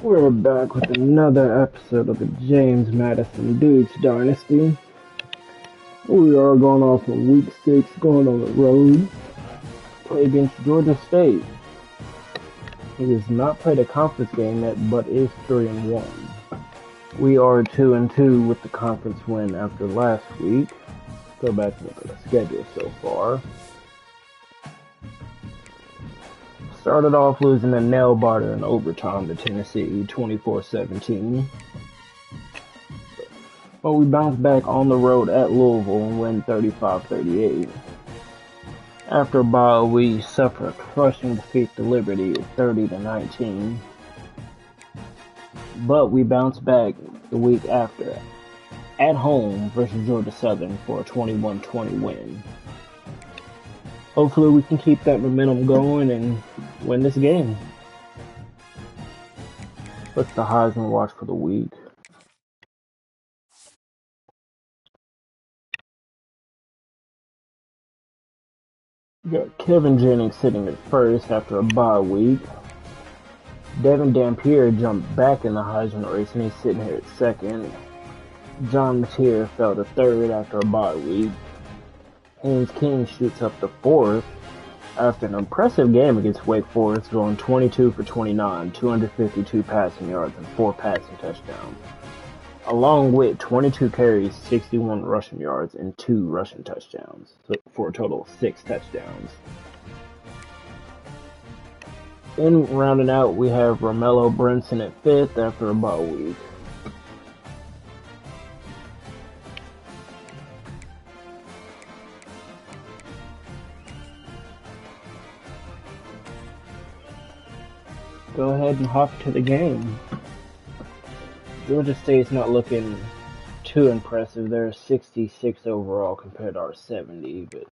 We're back with another episode of the James Madison Dukes Dynasty. We are going off of week 6, going on the road, play against Georgia State. He has not played a conference game yet, but is 3-1. We are 2-2 with the conference win after last week. Go back and look at the schedule so far. Started off losing a nail-biter in overtime to Tennessee, 24-17. But we bounced back on the road at Louisville and win 35-38. After a bye, we suffered a crushing defeat to Liberty at 30-19. But we bounced back the week after at home versus Georgia Southern for a 21-20 win. Hopefully we can keep that momentum going and win this game. What's the Heisman watch for the week? We got Kevin Jennings sitting at first after a bye week. Devin Dampier jumped back in the Heisman race and he's sitting here at second. John Mateer fell to third after a bye week. Haynes King shoots up to fourth after an impressive game against Wake Forest, going 22 for 29, 252 passing yards, and 4 passing touchdowns, along with 22 carries, 61 rushing yards, and 2 rushing touchdowns, so for a total of 6 touchdowns. In rounding out, we have Romello Brinson at 5th after a bye week. Go ahead and hop to the game. Georgia State's not looking too impressive. They're 66 overall compared to our 70, but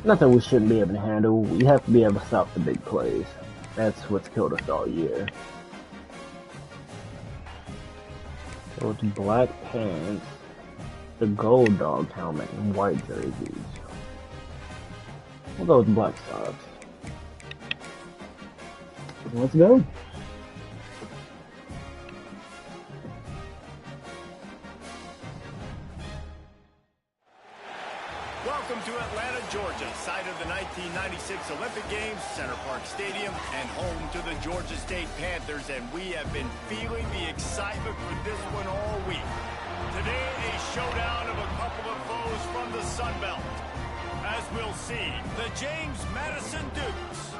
nothing we shouldn't be able to handle. We have to be able to stop the big plays. That's what's killed us all year. So it's black pants, the gold dog helmet, and white jerseys. We'll go with black socks. Let's go. Welcome to Atlanta, Georgia, site of the 1996 Olympic Games, Center Park Stadium, and home to the Georgia State Panthers, and we have been feeling the excitement for this one all week. Today, a showdown of a couple of foes from the Sun Belt. As we'll see, the James Madison Dukes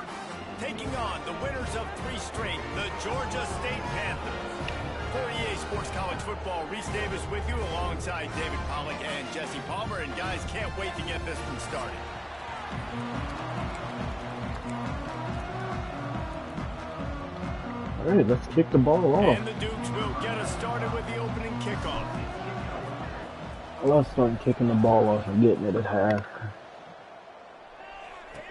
taking on the winners of 3 straight, the Georgia State Panthers. For EA Sports College Football, Reese Davis with you alongside David Pollack and Jesse Palmer. And guys, can't wait to get this one started. All right, let's kick the ball off. And the Dukes will get us started with the opening kickoff. I love starting kicking the ball off and getting it at half.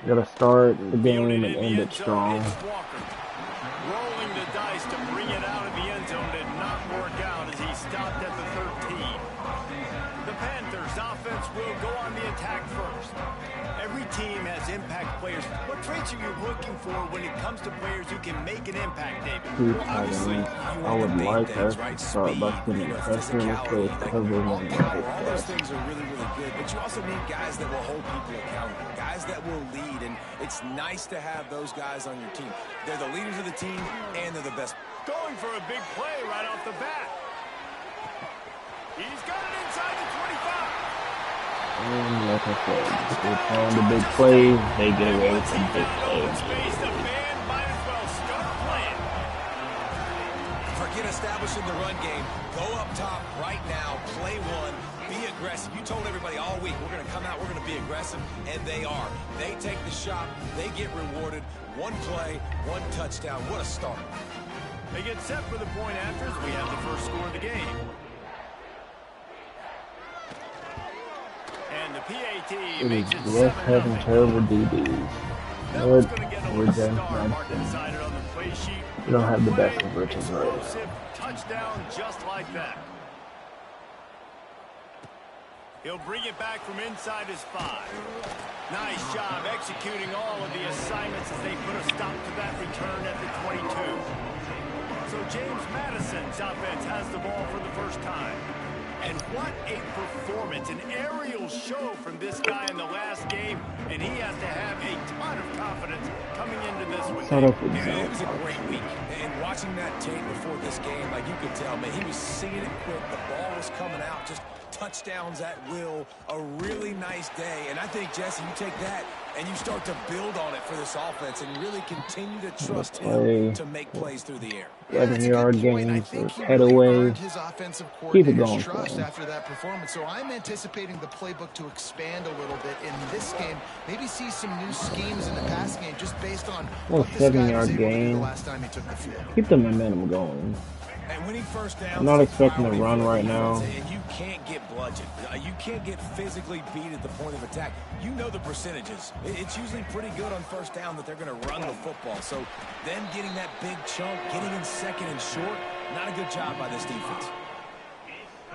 Gotta start the game and end it strong. Rolling the dice to bring it out of the end zone did not work out as he stopped at the 13. The Panthers offense will go on the attack first. Every team has impact players. What traits are you looking for when it comes to players who can make an impact, David? Well, obviously, I would like us to start by putting pressure in his face, covering him. All those things are really, really good, but you also need guys that will hold people accountable, guys that will lead, and it's nice to have those guys on your team. They're the leaders of the team, and they're the best. Going for a big play right off the bat. He's got it inside the 25. And like I said, if they're trying the big plays, they get away with some big plays. Forget establishing the run game. Go up top right now. Play one. Be aggressive. You told everybody all week, we're going to come out, we're going to be aggressive, and they are. They take the shot. They get rewarded. One play, one touchdown. What a start. They get set for the point after as we have the first score of the game. And the PAT makes it 7-0. Having terrible DBs. We're done. We don't have the best conversions right now. Touchdown just like that. He'll bring it back from inside his 5. Nice job executing all of the assignments as they put a stop to that return at the 22. So James Madison's offense has the ball for the first time. And what a performance, an aerial show from this guy in the last game, and he has to have a ton of confidence coming into this one. Yeah, it was a great week, and watching that tape before this game, like you could tell, man, he was seeing it quick, the ball was coming out, just touchdowns at will, a really nice day. And I think, Jesse, you take that and you start to build on it for this offense and really continue to trust him to make plays through the air. 11-yard gains, head away. Keep it going for him. After that performance, so I'm anticipating the playbook to expand a little bit in this game. Maybe see some new schemes in the passing game just based on what this guy was able to do the last time he took the field. Keep the momentum going. And winning first down, I'm not expecting to run right now. And you can't get bludgeoned. You can't get physically beat at the point of attack. You know the percentages. It's usually pretty good on first down that they're going to run the football. So them getting that big chunk, getting in second and short, not a good job by this defense.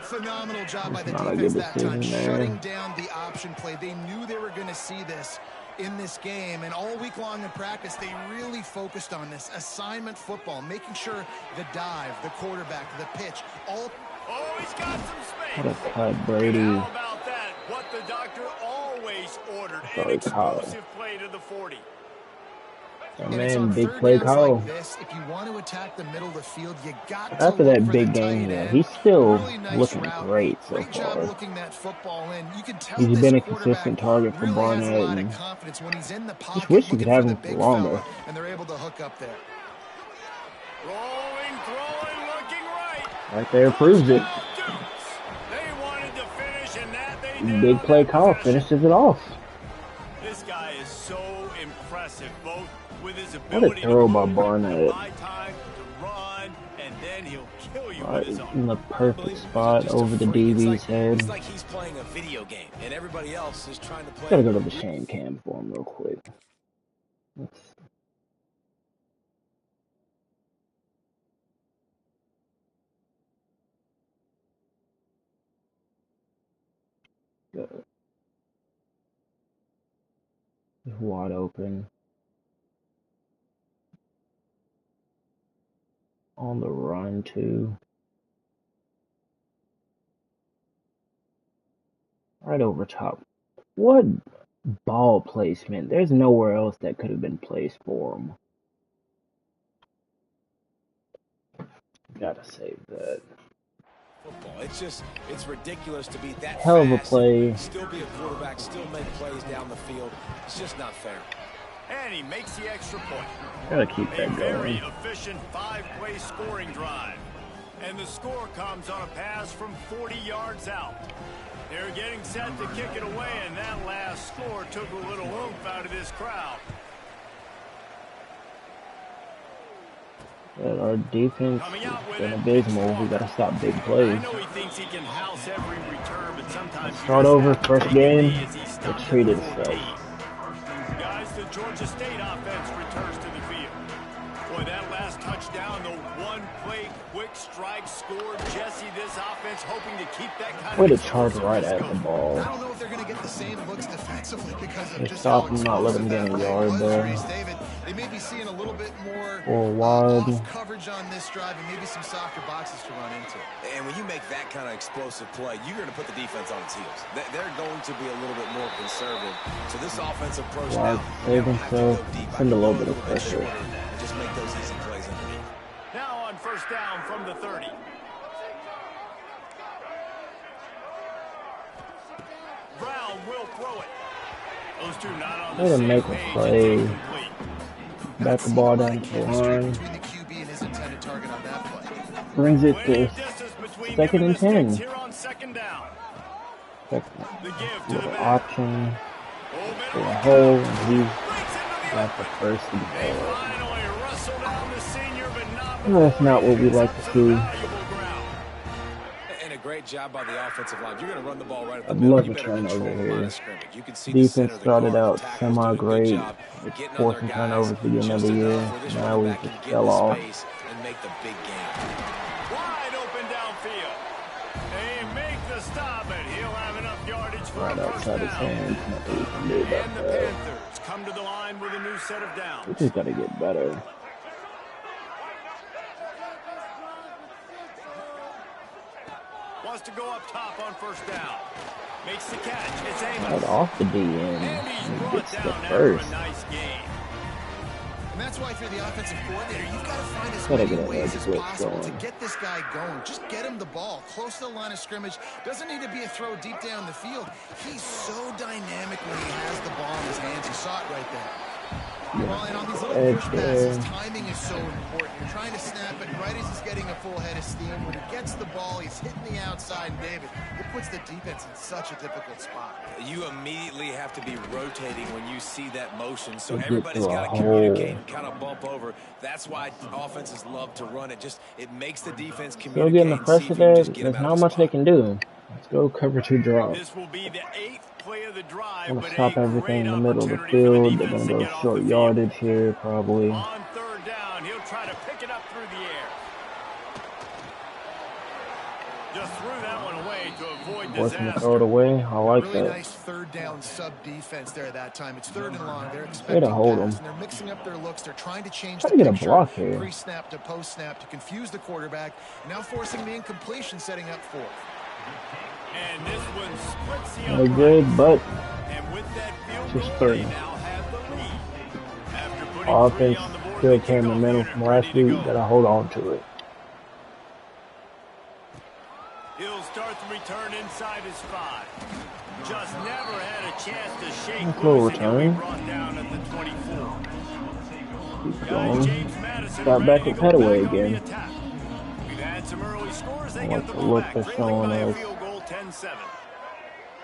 Phenomenal job by the defense that time, shutting down the option play. They knew they were going to see this in this game, and all week long in practice, they really focused on this assignment football, making sure the dive, the quarterback, the pitch, all... Oh, he's got some space. What a cut, Brady. How about that? What the doctor always ordered, an explosive play to the 40. Oh, man, big play call. Like this, if you want to attack the middle of the field, you got After that big game, yeah, he's still looking great so far. He's been a consistent target for Barnett, and just wish you could have him for longer. And they're able to hook up there. Rolling, throwing, looking right. Right there proves it. They wanted to finish, and that they did. Big play call finishes it off. This guy is so impressive, both with his What a ability throw to by Barnett. time to run, and then he'll kill you Right with his arm. in the perfect spot over the DB's head. It's like he's playing a video game, and everybody else is trying to play. Gotta go to the shame cam for him real quick. Let's... Good. Wide open. On the run, too. Right over top. What ball placement? There's nowhere else that could have been placed for him. Gotta save that. Football. It's ridiculous to be that hell of a fast, play. still be a quarterback, still make plays down the field. It's just not fair. And he makes the extra point. Gotta keep that A very going. efficient 5-play scoring drive. And the score comes on a pass from 40 yards out. They're getting set to kick it away, and that last score took a little oomph out of this crowd. But our defense has been abysmal. We gotta stop big plays. I know he thinks he can house every return, but sometimes Start over, first game. Let's treat it itself. Guys, the Georgia State offense returns to the field. Boy, that last touchdown, the one-play quick strike scored. Jesse, this offense hoping to keep that kind Way to of charge right at the ball. I don't know if they're going to get the same looks defensively because of They just stop how him, not let him get a yard there. David, they may be seeing a little bit more Or wide. off coverage on this drive and maybe some softer boxes to run into. And when you make that kind of explosive play, you're going to put the defense on its heels. They're going to be a little bit more conservative. So this offensive approach now, Save himself, send a little bit of pressure. and just make those easy plays underneath. Now on first down from the 30. Brown will throw it. Those two not on the Way to same make a page. play. It's incomplete. Back the ball down to the line. Between the QB and his intended target on that play. Brings it Plenty to of distance between second them and 10. the sticks here on second down. second. The give to the Little back. option Old for middle a kick. hole, and he Breaks into the got the open. first and They goal. finally wrestle down the senior, but not Well, that's not what we before he like gives to up see. some valuable ground. And a great job by the offensive line. You're going to run the ball right at the I'd middle. love You a better turnover control the line here. of scrimmage. You can see the center Defense of the started guard, out the tackles doing a good semi-great, job with getting on forcing their turnovers guys beginning of just the year. enough where this Now we running back just can get fell the off. space and make the big game. Wide open downfield. They make the stop, and he'll have enough yardage for Right a first outside his down. hands. Nothing we can do And the about new set of downs. We just gotta get better. Wants to go up top on first down. Makes the catch. It's Amos. Right off the DN. And he's brought down first. after a nice game. And that's why, if you're the offensive coordinator, you've got to find as Gotta many get ways as that possible to going. get this guy going. Just get him the ball close to the line of scrimmage. Doesn't need to be a throw deep down the field. He's so dynamic when he has the ball in his hands. You saw it right there. Well, and on these little push passes, timing is so important. You're trying to snap it right as he's getting a full head of steam. When he gets the ball, he's hitting the outside, and David, it puts the defense in such a difficult spot. You immediately have to be rotating when you see that motion, so everybody's got to communicate and kind of bump over. That's why offenses love to run it. Just it makes the defense communicate. Still getting the pressure there. There's not much they can do. Let's go cover 2 drop. This will be the 8th play of the drive. I'm gonna stop everything in the middle of the field. They're gonna go short yardage here, probably. On third down, he'll try to pick it up through the air. Just threw that one away to avoid Forcing to disaster. throw it away. I like Really that. nice third down sub defense there that time. It's 3rd and long. They're Way expecting to hold pass, him. and they're mixing up their looks. They're trying to change Try the to get a picture, block here. pre-snap to post-snap to confuse the quarterback. Now forcing the incompletion, setting up 4th. And this one splits the No upright. good, but And with that field just goal, three. they now have the lead. After putting offense 3 on the board, still the came kickoff momentum unit from ready last to week. go. Gotta hold on to it. He'll start the return inside his 5. Just never had a chance to shake Slow loose, and he'll be return. brought down at the 24. Keep Guys, going. James Madison Got ready back to with go Petaway back on the again. attack. We've had some early scores. They I get like the the ball look back, they're trailing showing by a us. field goal, 10-7.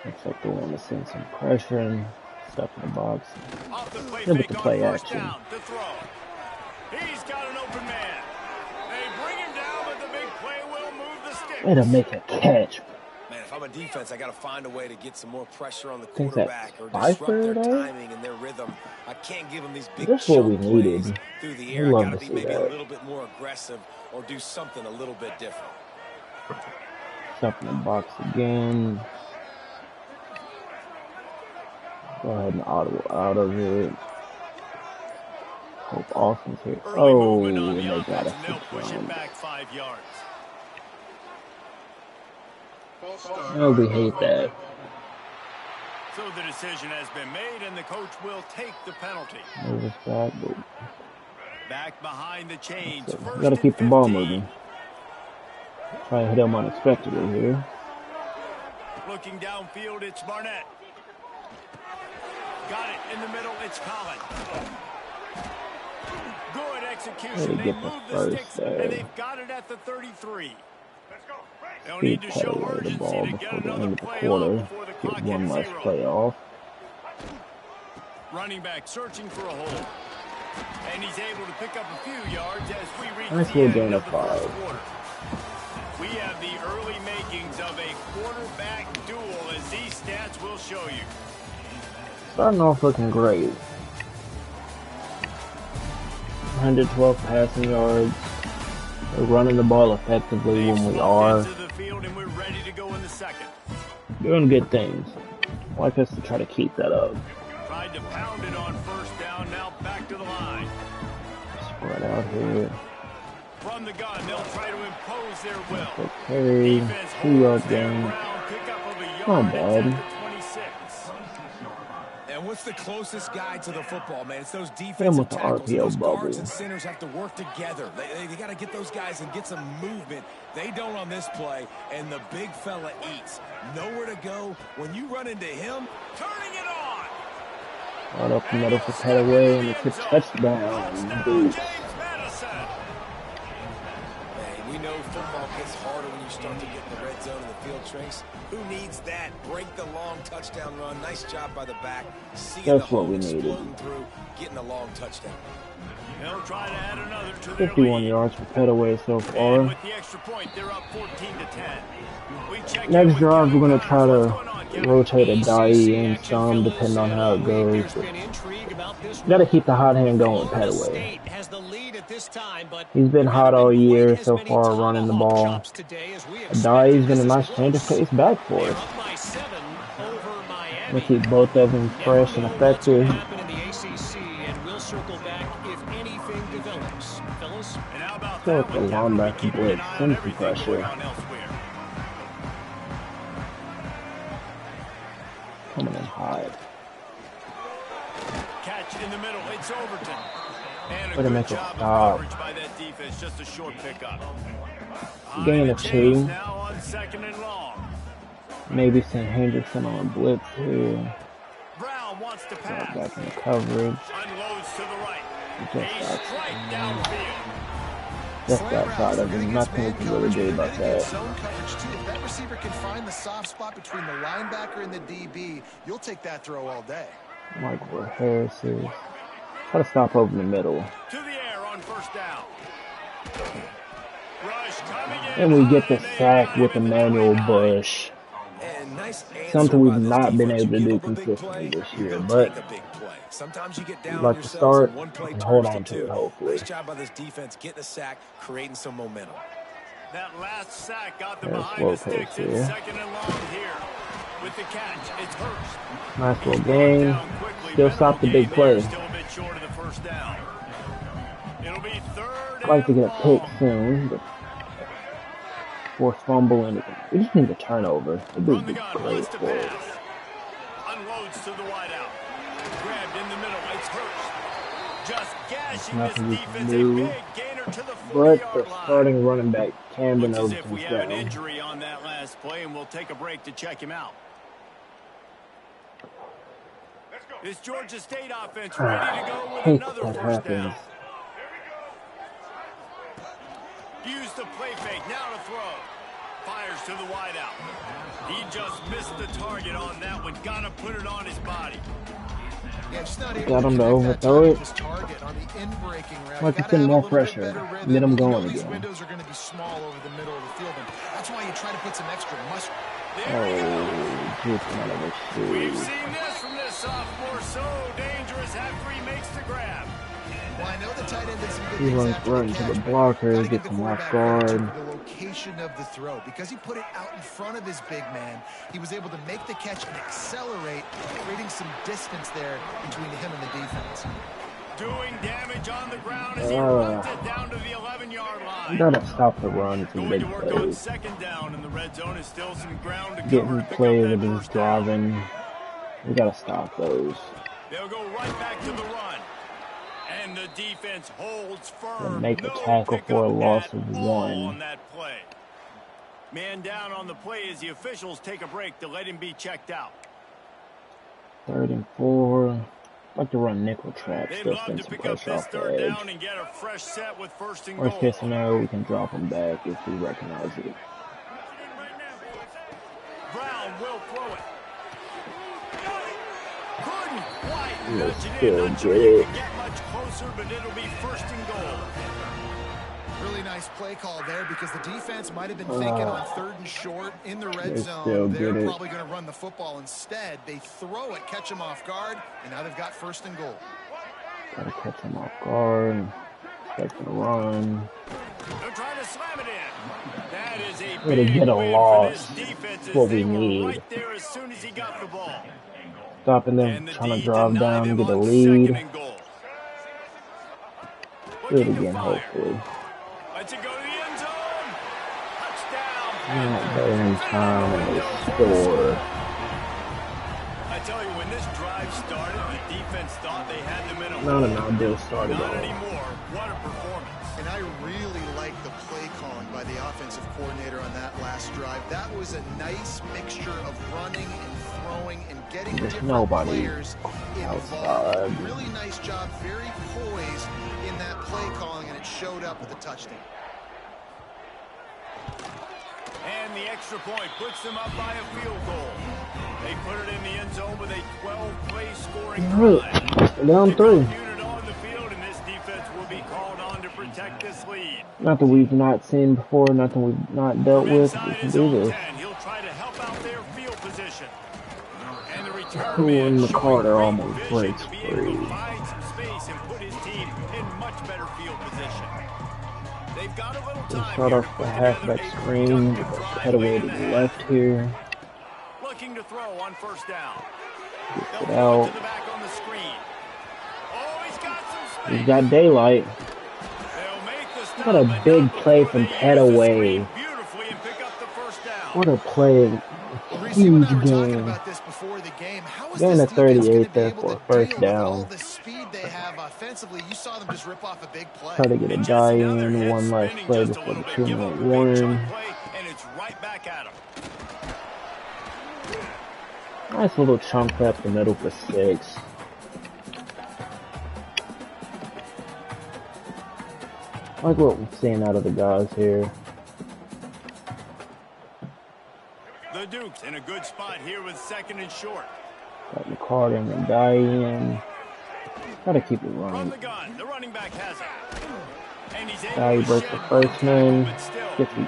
Looks like they want to send some pressure and stuff in the box. Off the play Look at fake the on play first action. down to throw. He's got an open man. They bring him down, but the big play will move the sticks. Way to make a catch. Man, if I'm a defense, I got to find a way to get some more pressure on the Think quarterback that's or Pfeiffer disrupt their today? timing and their rhythm. I can't give them these big That's what we chunk plays needed. through the We air. I love got to to be see maybe a that. little bit more aggressive or do something a little bit different. Stuff in the box again. Go ahead and auto out of it. Hope Austin's here. Early Oh, movement on and the they got offense, a and they'll push 6 it round. back 5 yards. Oh, we hate that. So the decision has been made, and the coach will take the penalty. Move us back, but Back behind the chains. so First gotta and keep the ball 15. moving. Try to hit him unexpectedly here. Looking downfield, it's Barnett. Got it in the middle, it's Collins. Good execution. Way to They get the move the first sticks, there. and they've got it at the 33. They'll Feed need to show Petaway the urgency ball to before get the end another of the play quarter. off before the Get clock one hits less 0. play off. Running back searching for a hole. And he's able to pick up a few yards as we reach Nice the little end gain of of the first 5. quarter. We have the early makings of a quarterback duel, as these stats will show you. Starting off looking great. 112 passing yards. We're running the ball effectively They've when we slumped are. into the field, and we're ready to go in the second. Doing good things. I like us to try to keep that up. Tried to pound it on first down, now back to the line. Spread out here. From the gun, they'll try to impose their will. Quick carry. Defense 2-yard holds their gain. ground, pick up of a yard, Not it's bad. at the 26. And what's the closest guy to the football, man? It's those Hit him defensive with the tackles. RPO Those bubble. guards and centers have to work together. They got to get those guys and get some movement. They don't on this play, and the big fella eats. Nowhere to go. When you run into him, Turning it on. Right up the middle for Petaway, and it's a touchdown. Dude. James Madison. man, we know football gets harder when you start to get in the red zone and the field trace. Who needs that? Break the long touchdown run. Nice job by the back. Seeing That's the what hole we needed. exploding through, getting a long touchdown. They'll try to add another to their 51 lead. yards for Petaway so And far. with the extra point, they're up 14-10. We check in Next with drive, Kevin we're going to try Connors. to What's going on, Kevin? rotate a die in some, depending on how it goes. Got to keep the hot hand going with Petaway. He's been hot all year so far running the ball. A die's been a nice change of pace back for us. We keep both of them fresh and effective. feel like the linebacker blitz sends some pressure. Coming in high. Catch in the middle. It's Overton. And a Way to make good a job of stop. coverage by that defense. Just a short pickup. Gain of 2. Now on 2nd and long. Maybe send Hendrickson on a blitz here. Brown wants to pass. Back in the coverage. Unloads to the right. Just Strike downfield. outside of him. Nothing we can really do about that. Zone coverage too. If that receiver can find the soft spot between the linebacker and the DB, you'll take that throw all day. Like where Harris is. Try to stop over in the middle. To the air on 1st down. Rush coming in. And we get the sack with Emmanuel Bush. Something we've not been able to do consistently this year, but we'd like to start and hold on to it, hopefully. Nice job by this defense getting a sack, creating some momentum. That last sack got them There's behind the sticks in here. 2nd and long here. With the catch, it's Hurst. Nice little game. Still stop the big play. Still a bit short of the 1st down. It'll be 3rd I'd like to get a and pick long. soon, but force fumble and we just need a turnover. It'd be From the gun, great wants to for us. pass. Unloads to the wideout. Grabbed in the middle. It's Hurst. Just gashing this Nothing we can defense. A do. big gainer to the But 40-yard the line. starting running back, Camden Looks as if we Overton's have an down. injury on that last play, and we'll take a break to check him out. This Georgia State offense ready to go with Hate another that 1st down. happens. Use the play fake, now to throw. Fires to the wideout. He just missed the target on that one. Gotta put it on his body. Yeah, just not able Got him to connect that overthrow it. his target on the in-breaking route. Like You it's gotta in have a more little bit pressure. better rhythm. Get him You know going these again. windows are going to be small over the middle of the field, and that's why you try to put some extra muscle. There Oh, we go. just another We've shoot. seen this from this sophomore. So dangerous after he makes the grab. Well, I know the tight end did some good He things runs after right the into catch, the but blocker, gotta give gets the him off quarterback credit guard. to the location of the throw. Because he put it out in front of his big man, he was able to make the catch and accelerate, creating some distance there between him and the defense. Doing damage on the ground as he runs it down to the 11-yard line. You gotta stop the run from Going big to work on plays. 2nd down in the red zone is still some ground to cover. Getting and pick plays up with that his 1st down. driving. We gotta stop those. They'll go right back to the run. And the defense holds firm. And make a No tackle for a pickup loss at of all 1. on that play. Man down on the play as the officials take a break to let him be checked out. 3rd and 4. I'd like to run nickel traps. They'd Still love send to some pick up pressure this off the 3rd down edge. and get a fresh set with 1st and Worst goal. case scenario, we can drop them back if we recognize it. Brown will throw it. Couldn't quite Yes, nudge it still in. Not sure get you it. can get much closer, but it'll be 1st and goal. Really nice play call there because the defense might have been thinking on 3rd and short in the red They zone. still They're get it. probably going to run the football instead. They throw it, catch him off guard, and now they've got 1st and goal. Gotta catch him off guard. Expect the run. They're trying to slam it in. That is a Way to big get a win loss. for this defense as What they we were need. right there as soon as he got the ball. Stopping them, And the trying to D drive denied down, him get a on lead. 2nd and goal. Do it Looking to again, fire. hopefully. Lets it go to the end zone. Touchdown. Not there in time and they score. I tell you, when this drive started, the defense thought they had them in a Not an ideal start at Not all. anymore. What a performance. And I really like the play calling by the offensive coordinator on that last drive. That was a nice mixture of running and throwing and getting There's different nobody players involved. outside. Really nice job, very poised in that play calling, and it showed up with a touchdown. And the extra point puts them up by a field goal. They put it in the end zone with a 12-play scoring drive. Down 3. Unit on the field, and this defense will be called on to protect this lead. Nothing we've not seen before, nothing we've not dealt From with. We inside can his do own this. 10, he'll try to help out their field position. And the return Ooh, man and showing McCarter great almost vision breaks to be able to free. find some space and put his team in much better field position. They've got a little We'll time start here off to the put halfback together a screen. productive drive Head away late to in the half. left here. Looking to throw on 1st down. Gets They'll it throw it out. to the back on the screen. Oh, he's got some space. He's got daylight. They'll make the stop What a big play from Petaway. What a play. Huge game. Getting a 38 there for a first down. Try to get a guy in. One last play before the 2-minute warning. Nice little chunk up the middle for 6. Like what we're seeing out of the guys here. The Dukes in a good spot here with 2nd and short. Got McCarty and the guy in. Gotta keep it running. From the gun, the running back has it. And he's Guy breaks the first man. Gets me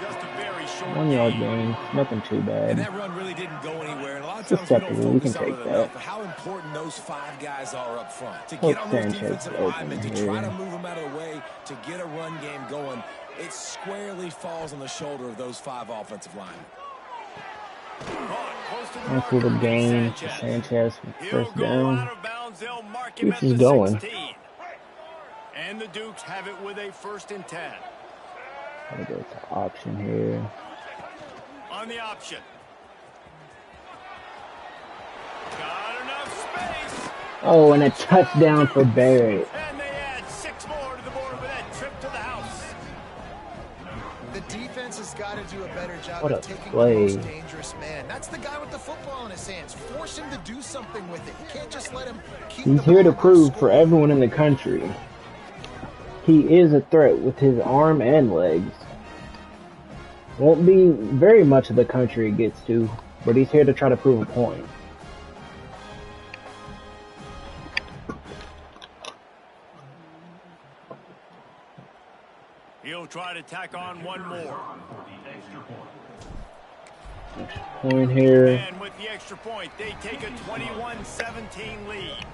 1 yard gain. Nothing too bad. And that run really didn't go anywhere. And a lot of times we can take that. How important those 5 guys are up front. To get on those defensive linemen, to try to move them out of the way, to get a run game going, it squarely falls on the shoulder of those 5 offensive linemen. Nice little gain for Sanchez for first down. Keeps us going. And the Dukes have it with a 1st and 10. Gotta go to option here. On the option. Got enough space. Oh, and a touchdown for Barrett. And they add 6 more to the board with that trip to the house. The defense has got to do a better job of taking play. the most dangerous man. That's the guy with the football in his hands. Force him to do something with it. You can't just let him keep He's here to prove for everyone in the country. He is a threat with his arm and legs. Won't be very much of the country it gets to, but he's here to try to prove a point. He'll try to tack on one more. Extra point here. And with the extra point, they take a 21-17 lead.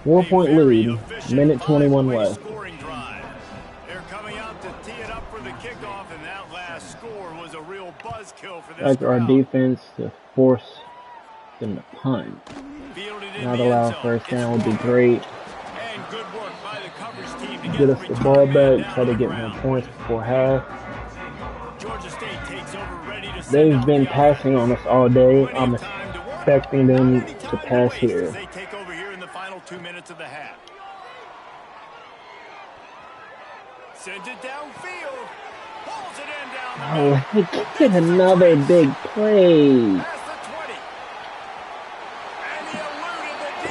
4-point lead. Minute 21 left. Scoring drive. They're coming out to tee it up for the kickoff, and that last score was a real buzzkill for this That's our crowd. defense to force them to punt. Not allow first down would be great. And good work by the coverage team to Get us the ball back, try to get more points before half. Georgia State takes over, ready to They've been passing on us all day. I'm expecting them to pass here. They take over here in the final 2 minutes of the half. Sends it downfield. Pulls it in down the Oh, get another big play. past the 20. And he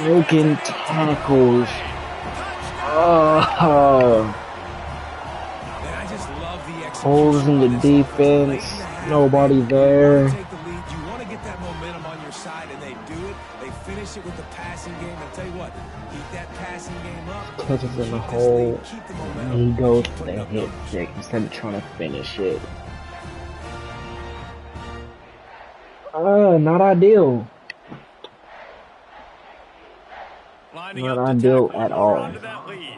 eluded the Broken tackles. Oh, And I just love the execution. holes in the defense. Nobody there. Take the lead. You want to get that momentum on your side, and they do it. They finish it with the passing game. I'll tell you what, keep that passing game up. Catches in the Keep this hole. lead, keep the momentum. He goes for the hit stick instead of trying to finish it. Not ideal. Lining Not up to ideal tackle at and all. onto that lead.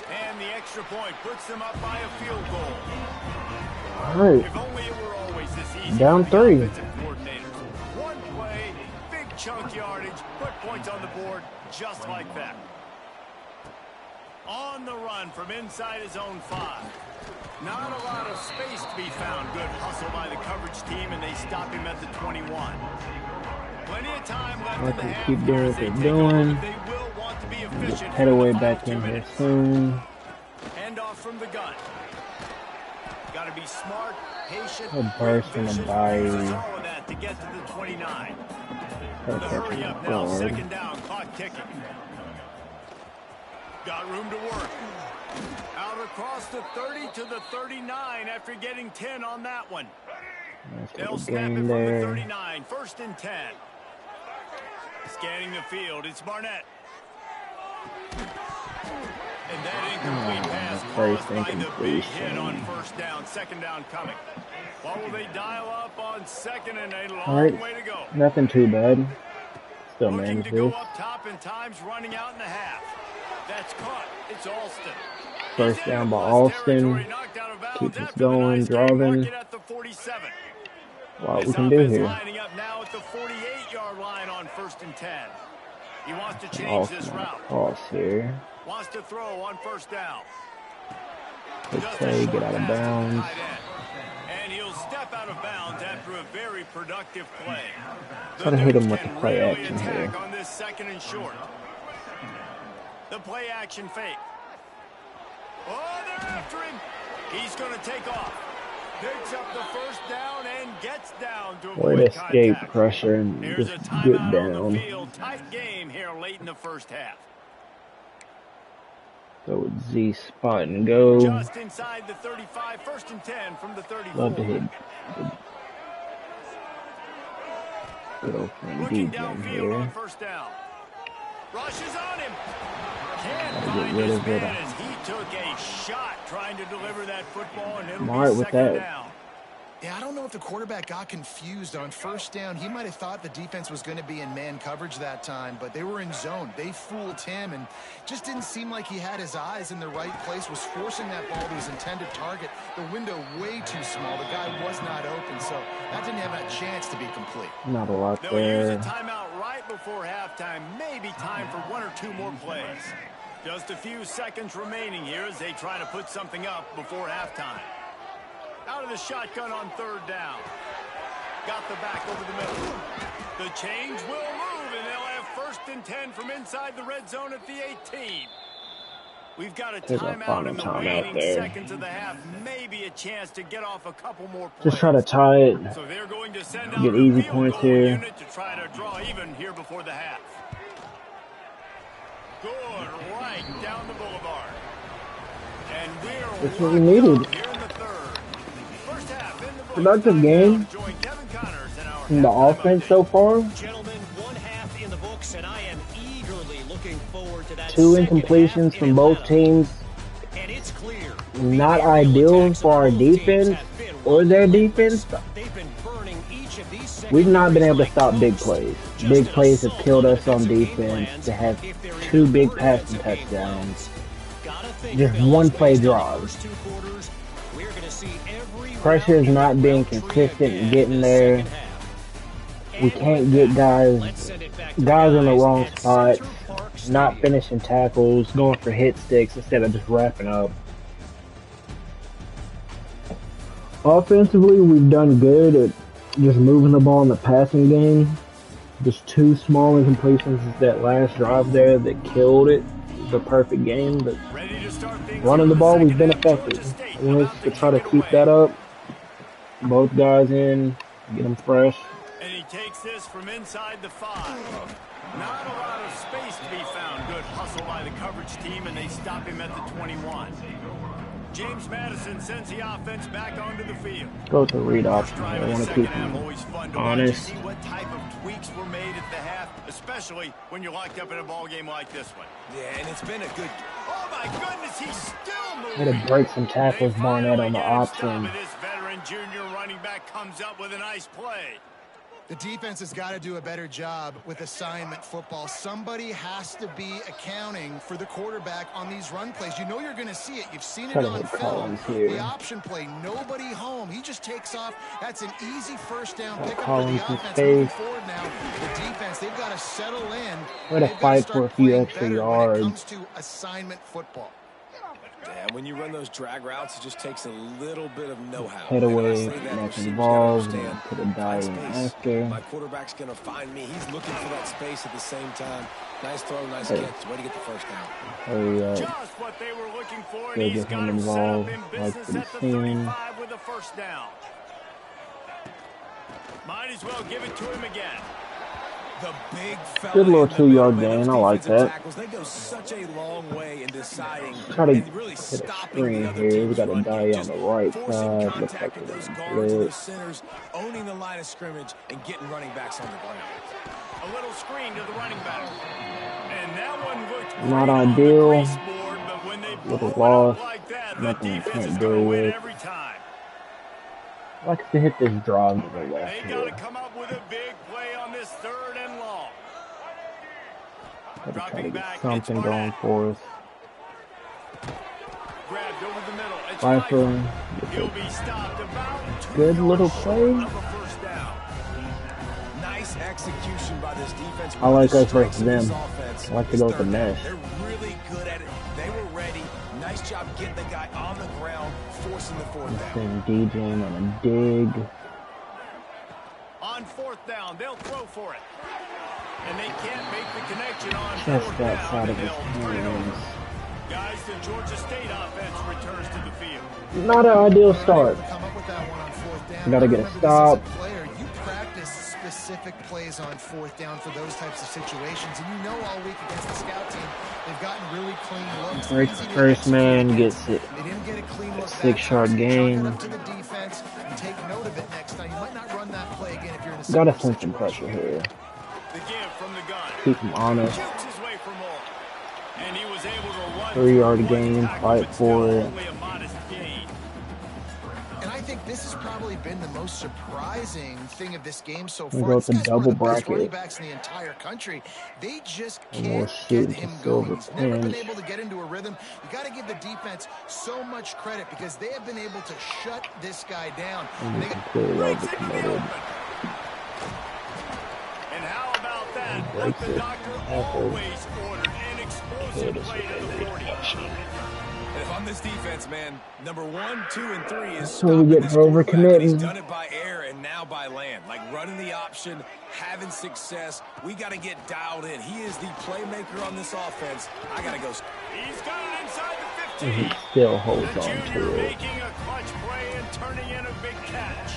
And the extra point puts them up by a field goal. Alright, If only it were always this easy. down for the 3. offensive coordinator. One play, big chunk yardage, put points on the board just like that. On the run from inside his own 5. Not a lot of space to be found. Good hustle by the coverage team, and they stop him at the 21. Plenty of time left in Let the them half. keep doing what As they they're take over, doing. They will want to be efficient. Head away back in here soon. Hand off from the gun. Got to be smart, patient, A burst and a vicious, bye. uses all of that to get to the 29. The hurry up now, Guard. 2nd down, clock ticking. Got room to work. Out across the 30 to the 39 after getting 10 on that one. Nice They'll little snap it gain from the there. 39, 1st and 10. Scanning the field, it's Barnett. And that incomplete pass first caused by the big incompletion. hit on 1st down, 2nd down coming. What will they dial up on 2nd and a long Alright, way to go? nothing too bad. Still Looking managed to go this. up top and time's running out in the half. That's caught. It's Alston. First He's down in by West Alston. territory, knocked out of bounds Keep us after the going, nice game, driving. mark it at the 47. What we This can do offense here. lining up now at the 48-yard line on 1st and 10. He wants to change Off this my route. cross here. Wants to throw on first down. Good play, get out of bounds. And he'll step out of bounds after a very productive play. Try to hit him with the play action here. On this second and short. The play action fake. Oh, they're after him. He's going to take off. Picks up the first down and gets down to avoid Way to escape contact. pressure and Here's just a get timeout down. on the field. Tight game here late in the first half. Go with Z spot and go. Just inside the 35, first and 10 from the 34. Love to hit. Good open Looking deep in downfield here. on first down. Rushes on him. Can't Gotta find get rid his of it. man as he took a shot trying to deliver that football, and it'll Smart be with second that. down. Yeah, I don't know if the quarterback got confused on first down. He might have thought the defense was going to be in man coverage that time, but they were in zone. They fooled him and just didn't seem like he had his eyes in the right place, was forcing that ball to his intended target. The window way too small. The guy was not open, so that didn't have a chance to be complete. Not a lot They'll use there. a timeout right before halftime. Maybe time for one or two more plays. Just a few seconds remaining here as they try to put something up before halftime. Out of the shotgun on third down. Got the back over the middle. The change will move, and they'll have first and 10 from inside the red zone at the 18. We've got a There's a timeout in the final timeout remaining there. seconds of the half. Maybe a chance to get off a couple more plays. Just try to tie it. So they're going to send out Get a easy field points goal here. unit to try to draw even here before the half. Good right down the boulevard. And we're That's what we needed. here in the third. First half in the books. Productive game Join Kevin Connors in our from the halftime offense update. so far. Gentlemen, one half in the books, and I am eagerly looking forward to that. Two second incompletions half from in both Atlanta. teams. And it's clear. Not the aerial ideal attacks for our of both teams defense have been or their relentless. defense. They've been burning each of these We've not been able to secondaries stop like big toast. plays. Just Big an plays have assault killed on us on defensive game defense plans to have if they're two even big good passing defensive game touchdowns. plans. Gotta think, Just fellas, one play based on the drive. first two quarters, we're gonna see every Pressure route is in not the being route tree consistent again and getting in the there. second half. We And can't with get that, let's guys send it back to the in the guys wrong at spots, Center Park not Stadium. finishing tackles, going for hit sticks instead of just wrapping up. Offensively, we've done good at just moving the ball in the passing game. Just two small incompletions that last drive there that killed it. The perfect game, but Ready to start things running the in ball, we've second been half. Georgia effective. State I want about us to try to kick it keep away. that up. Both guys in, get them fresh. And he takes this from inside the 5. Not a lot of space to be found. Good hustle by the coverage team, and they stop him at the 21. James Madison sends the offense back onto the field. Go to read option. Drive I in the want to second keep half, them always fun to honest. watch. See what type of tweaks were made at the half, especially when you're locked up in a ball game like this one. Yeah, and it's been a good... Oh my goodness, he's still moving. Had to break some tackles, They Barnett finally on the get him option. stopped, and this veteran junior running back comes up with a nice play. The defense has got to do a better job with assignment football. Somebody has to be accounting for the quarterback on these run plays. You know you're going to see it. You've seen it Try to on hit film. Collins here. The option play, nobody home. He just takes off. That's an easy first down pickup for Collins the in offense. space. Moving forward now, the defense, they've got to settle in. Way to They've got fight start for a few playing extra better yards. when it comes to assignment football. Yeah, when you run those drag routes, it just takes a little bit of know-how. Head And I away, say that neck receivers involved, gotta and understand, put a die find in space. after. My quarterback's going to find me. He's looking for that space at the same time. Nice throw, nice Hey. catch. Way to get the first down. Hurry up. Just what they were looking for, and Gotta he's get got him him set up involved, in like business we've at the seen. 35 with a first down. Might as well give it to him again. The big fella Good little in the 2-yard middle, gain. those I like defensive that. tackles, they go such a long way in deciding Try to and really hit a stopping screen the other here. We team's got a run die game, on just the right forcing side. Looks like contact with they're those gonna guards and those blitz. centers, owning the line of scrimmage and getting running backs on the ground. A little screen to the running back. And that one looked Not great on the ideal. crease board, but when they Little blow it up loss. like that, the Nothing we defense can't is going to deal win with. every time. I like to hit this drive to the left They got here. to come up with a big play on this third and long. Gotta try to Dropping get back, something it's going Barnett. for us. Grabbed over the middle. It's Rifle. Rifle. He'll be stopped about 2 Good yards little short play. of a first down. Nice Nice execution by this defense. I like us versus them. I like to go with the mesh. They're really good at it. They were ready. Nice job getting the guy on the ground, forcing the fourth down. DJing on a dig. On fourth down, they'll throw for it. And they can't make the connection on Just fourth that down, side of and his they'll turn it over. hands. Guys, the Georgia State offense returns to the field. Not an ideal start. Come up with that one on fourth down. Gotta get a stop. As a player, you practice specific plays on fourth down for those types of situations, and you know all week against the scout team, they've gotten really clean looks. First man gets it. They didn't get a clean look. 6-yard gain. Up to the defense and take note of it next time. You might not run that play again if you're in a Gotta send some pressure here. The give from the gun. Keep him honest. Shoots his way for more. And he was able to run 3-yard gain, fight for it. only a modest gain. And I think this has probably been the most surprising thing of this game so We far. go with the These guys are one double of the best running bracket. backs in the entire country. They just And we'll can't shoot get to him silver going. He's never been pinch. able to get into a rhythm. You got to give the defense so much credit because they have been able to shut this guy down. And we completely overcommitted. And how about that? Like Breaks the it. doctor always ordered an explosive play to the 40. And if I'm this defense, man, number 1, 2, and 3 is So we stopping get this quarterback, and overcommitting. he's done it by air and now by land. Like running the option, having success. We got to get dialed in. He is the playmaker on this offense. I got to go. He's got it inside the And 15. he still holds The on junior to it. making a clutch play and turning in a big catch.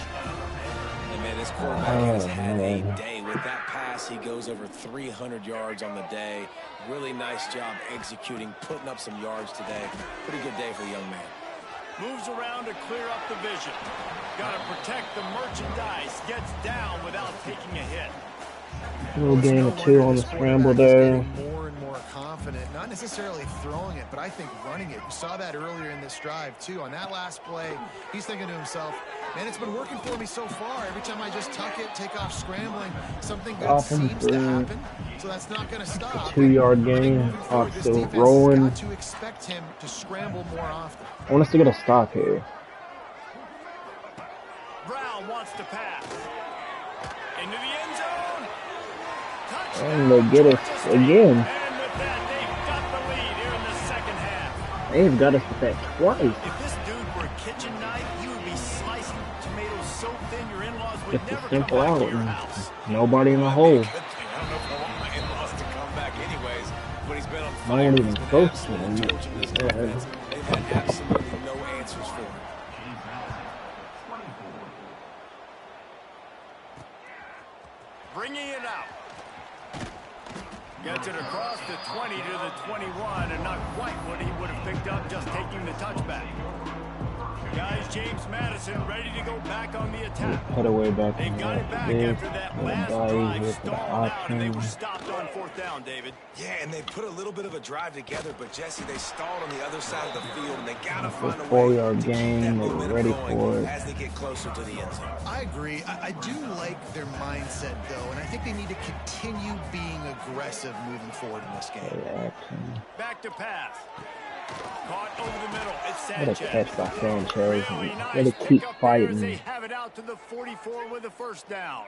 And man, this quarterback has had a man. day. With that pass, he goes over 300 yards on the day. Really nice job executing, putting up some yards today. Pretty good day for the young man. Moves around to clear up the vision. Got to protect the merchandise. Gets down without taking a hit. Little gain of 2 on the scramble there. More and more confident, not necessarily throwing it, but I think running it. You saw that earlier in this drive, too. On that last play, he's thinking to himself, man, it's been working for me so far. Every time I just tuck it, take off scrambling, something good Offense seems to happen. So that's not going to stop. 2-yard gain. Clock still rolling. Got to expect him to scramble more often. I want us to get a stop here. Brown wants to pass. Into the end zone. And they get us again. And with that, they've got the lead here in the second half. They've got us with that twice. If this dude were a kitchen knife, you would be slicing tomatoes so thin your in-laws would Just never a come simple back out. to your house. Nobody in the hole. Good thing. I don't know if I want my in-laws to come back anyways, but he's been on No fire. one even He's been close to absolutely him. torching this Yeah. defense. They've had absolutely no answers for him. Bringing it out. Gets it across the 20 to the 21, and not quite what he would have picked up just taking the touchback. Guys, James Madison ready to go back on the attack. Cut away back They from got it back this. after that Let last him die drive here for the stalled out, and they were option. stopped on fourth down, David. Yeah, and they put a little bit of a drive together, but Jesse, they stalled on the other side of the field, and they got to find a way 4-yard to keep gain. that They were momentum ready going for it. as they get closer to the end zone. I agree. I do like their mindset, though, and I think they need to continue being aggressive moving forward in this game. Play action. Back to pass. Caught over the middle. It's What a Sanchez. catch by Sanchez. Really nice Gotta keep pickup here as fighting. they have it out to the 44 with a first down.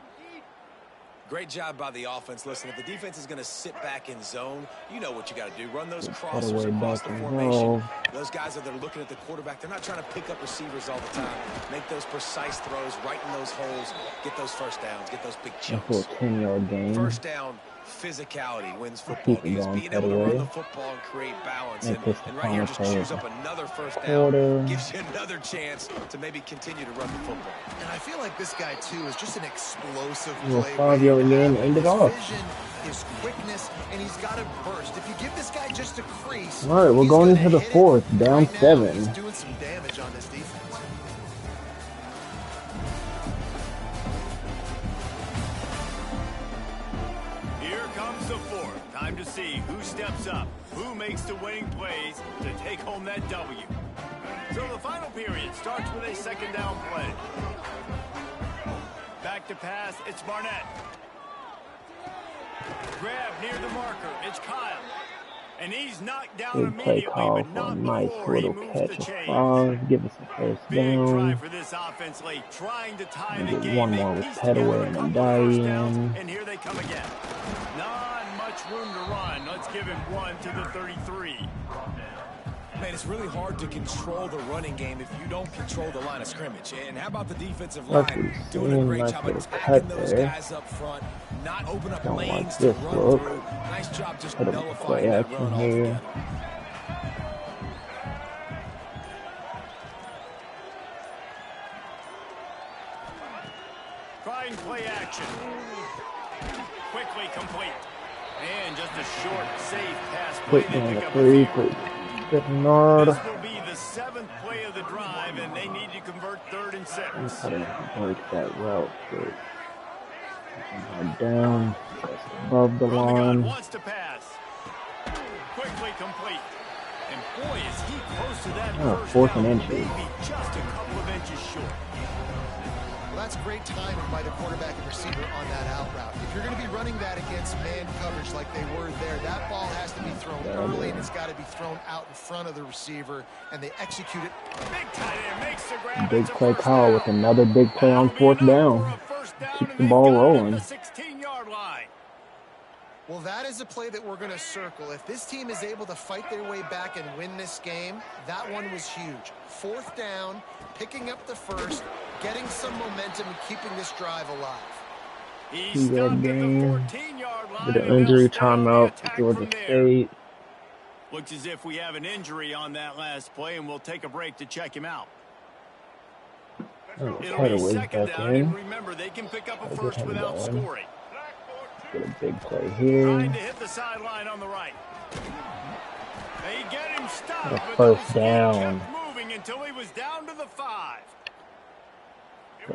Great job by the offense. Listen, if the defense is going to sit back in zone, you know what you got to do. Run those Cut crossers away across back the and formation. roll. Those guys that are looking at the quarterback, they're not trying to pick up receivers all the time. Make those precise throws, right in those holes, get those first downs, get those big And for a chunks. 10-yard gain. First down, physicality wins football Keep it games. going, Being cut able to run away. the football and create balance. And And, push the and right here, just final chews play. up another first Quarter. down. Gives you another chance to maybe continue to run the football. And I feel like this guy, too, is just an explosive Little play. 5-yard gain, end it His off. vision, his quickness, and he's got a burst. If you give this guy just a crease, All right, we're he's going gonna into the hit it. fourth, down Right now, 7. He's doing some damage on this defense. Here comes the fourth. Time to see who steps up, who makes the winning plays to take home that W. So the final period starts with a second down play. Back to pass, it's Barnett. Grab near the marker, it's Kyle. And he's knocked down Good play immediately, call but for a not nice before he little moves catch the of chains. 5. Give us a first Big try down. for this offense late, trying to tie And the get game. one They more with pieced together Petaway a and a couple of first downs, die-in. and here they come again. Not much room to run. Let's give him 1 to the 33. Man, it's really hard to control the running game if you don't control the line of scrimmage. And how about the defensive Lucky line doing a seeing great nice job little attacking cut those there. guys up front, not open up Don't lanes like to this run look. through. Nice job just Put him in nullifying play that action run here. altogether. Trying play action. Quickly complete. And just a short, safe pass play. Quick They down pick to up 3. a Quick few. Bernard. This will be the 7th play of the drive, and they need to convert 3rd and 6. How to break that route quick. Down. Just above the From the gun, line. wants to pass. Quickly complete. And boy, is he close to that first 4th down. and inches. Maybe just a couple of inches short. Well, that's great timing by the quarterback and receiver on that out route. If you're going to be running that against man coverage like they were there, that ball has to be thrown early, and it's got to be thrown out in front of the receiver, and they execute it. Big tight end makes the grab. Big It's a play first call down. with another big play on 4th down. Keep the ball rolling. The 16-yard line. Well, that is a play that we're going to circle. If this team is able to fight their way back and win this game, that one was huge. 4th down, picking up the first, getting some momentum and keeping this drive alive. He's stopped at the 14-yard line. With an injury timeout for Georgia State. Looks as if we have an injury on that last play, and we'll take a break to check him out. It'll be 2nd down, and remember, they can pick up a first without scoring. Get a big play here. Trying to hit the sideline on the right. They get him stopped, A but first those down. kept moving until he was down to the 5.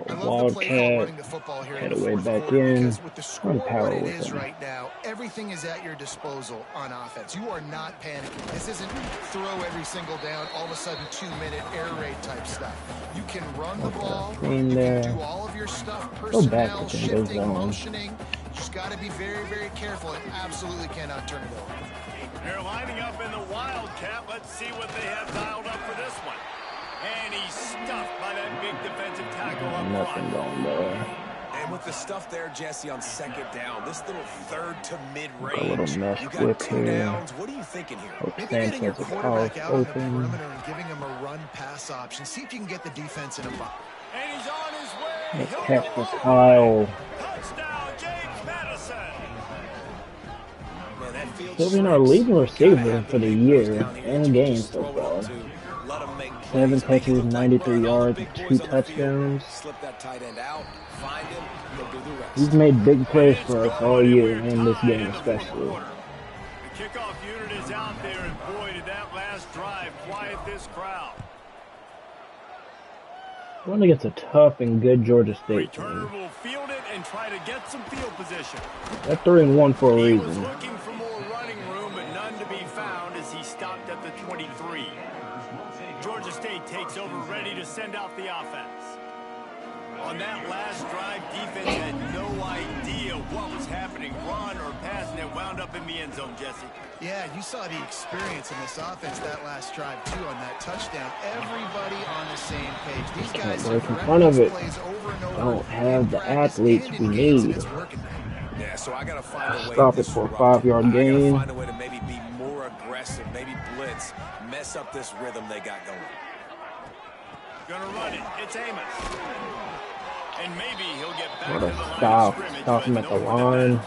I love the play call running the football here in the fourth quarter because with the score what it is right now, everything is at your disposal on offense. You are not panicking. This isn't throw every single down, all of a sudden 2-minute air raid type stuff. You can run the ball, you can do all of your stuff, personnel, shifting, motioning. You just got to be very, very careful and absolutely cannot turn it over. They're lining up in the Wildcat. Let's see what they have dialed up for this one. And he's stuffed by that big defensive tackle up front. And with the stuff there, Jesse, on 2nd down, this little 3rd to mid-range, you got 2 downs. What are you thinking here? Maybe getting your quarterback out on the perimeter and giving him a run-pass option. See if you can get the defense in a box. And he's on his way. Let's catch for Kyle. Touchdown, James Madison. He'll be our leading receiver for the year and game so far. 7 catches, 93 yards, 2 touchdowns. He's made big plays for us all year, in this game especially. The kickoff unit is out there, and boy, did that last drive quiet this crowd. Going against a tough and good Georgia State team. Returner will field it and try to get some field position. They're 3-1 for a He was reason. looking for more running room, but none to be found as he stopped at the 23. Georgia State takes over, ready to send out the offense. On that last drive, defense had no idea what was happening, run or pass, and it wound up in the end zone, Jesse. Yeah, you saw the experience in this offense that last drive, too, on that touchdown. Everybody on the same page. These guys Right in front of it. Don't have the athletes we need. Yeah, so I got to find a way Stop it for a 5-yard gain. find a way to maybe be more aggressive, maybe blitz, mess up this rhythm they got going. Gonna run it. It's Amos. And maybe he'll get back What to a the line of stop. scrimmage. Stop him at the line. And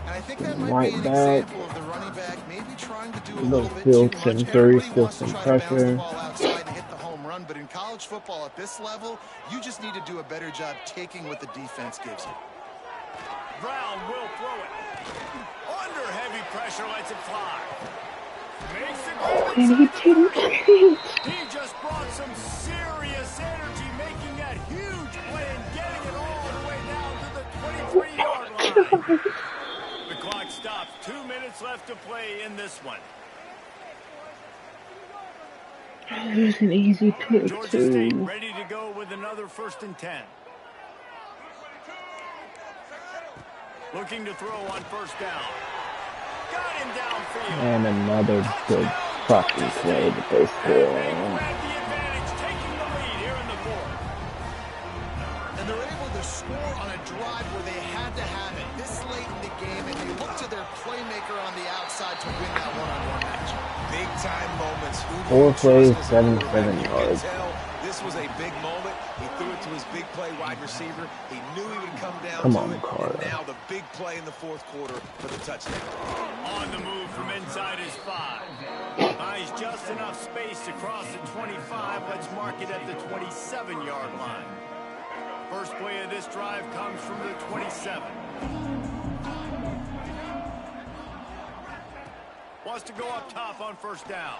I think that might be an example of the running back maybe trying to do a little bit too much. Everybody wants to try to bounce the ball outside and hit the home run, but in college football at this level, you just need to do a better job taking what the defense gives you. Brown will throw it. Under heavy pressure, lets it fly. Makes the He just brought some serious energy, making that huge play and getting it all the way down to the 23-yard line. The clock stops. 2 minutes left to play in this one. It was an easy pick, Georgia too. State ready to go with another 1st and 10. Looking to throw on 1st down. Got him downfield. And another good fucking play that they score. And they're able to score on a drive where they had to have it this late in the game, and they look to their playmaker on the outside to win that one-on-one match. Big time moments. 4 plays, 77 yards. This was a big moment. He threw it to his big play wide receiver. He knew he would come down Come to on, it. Carter. And now the big play in the fourth quarter for the touchdown. On the move from inside his 5. Buys just enough space to cross the 25. Let's mark it at the 27-yard line. First play of this drive comes from the 27. Wants to go up top on first down.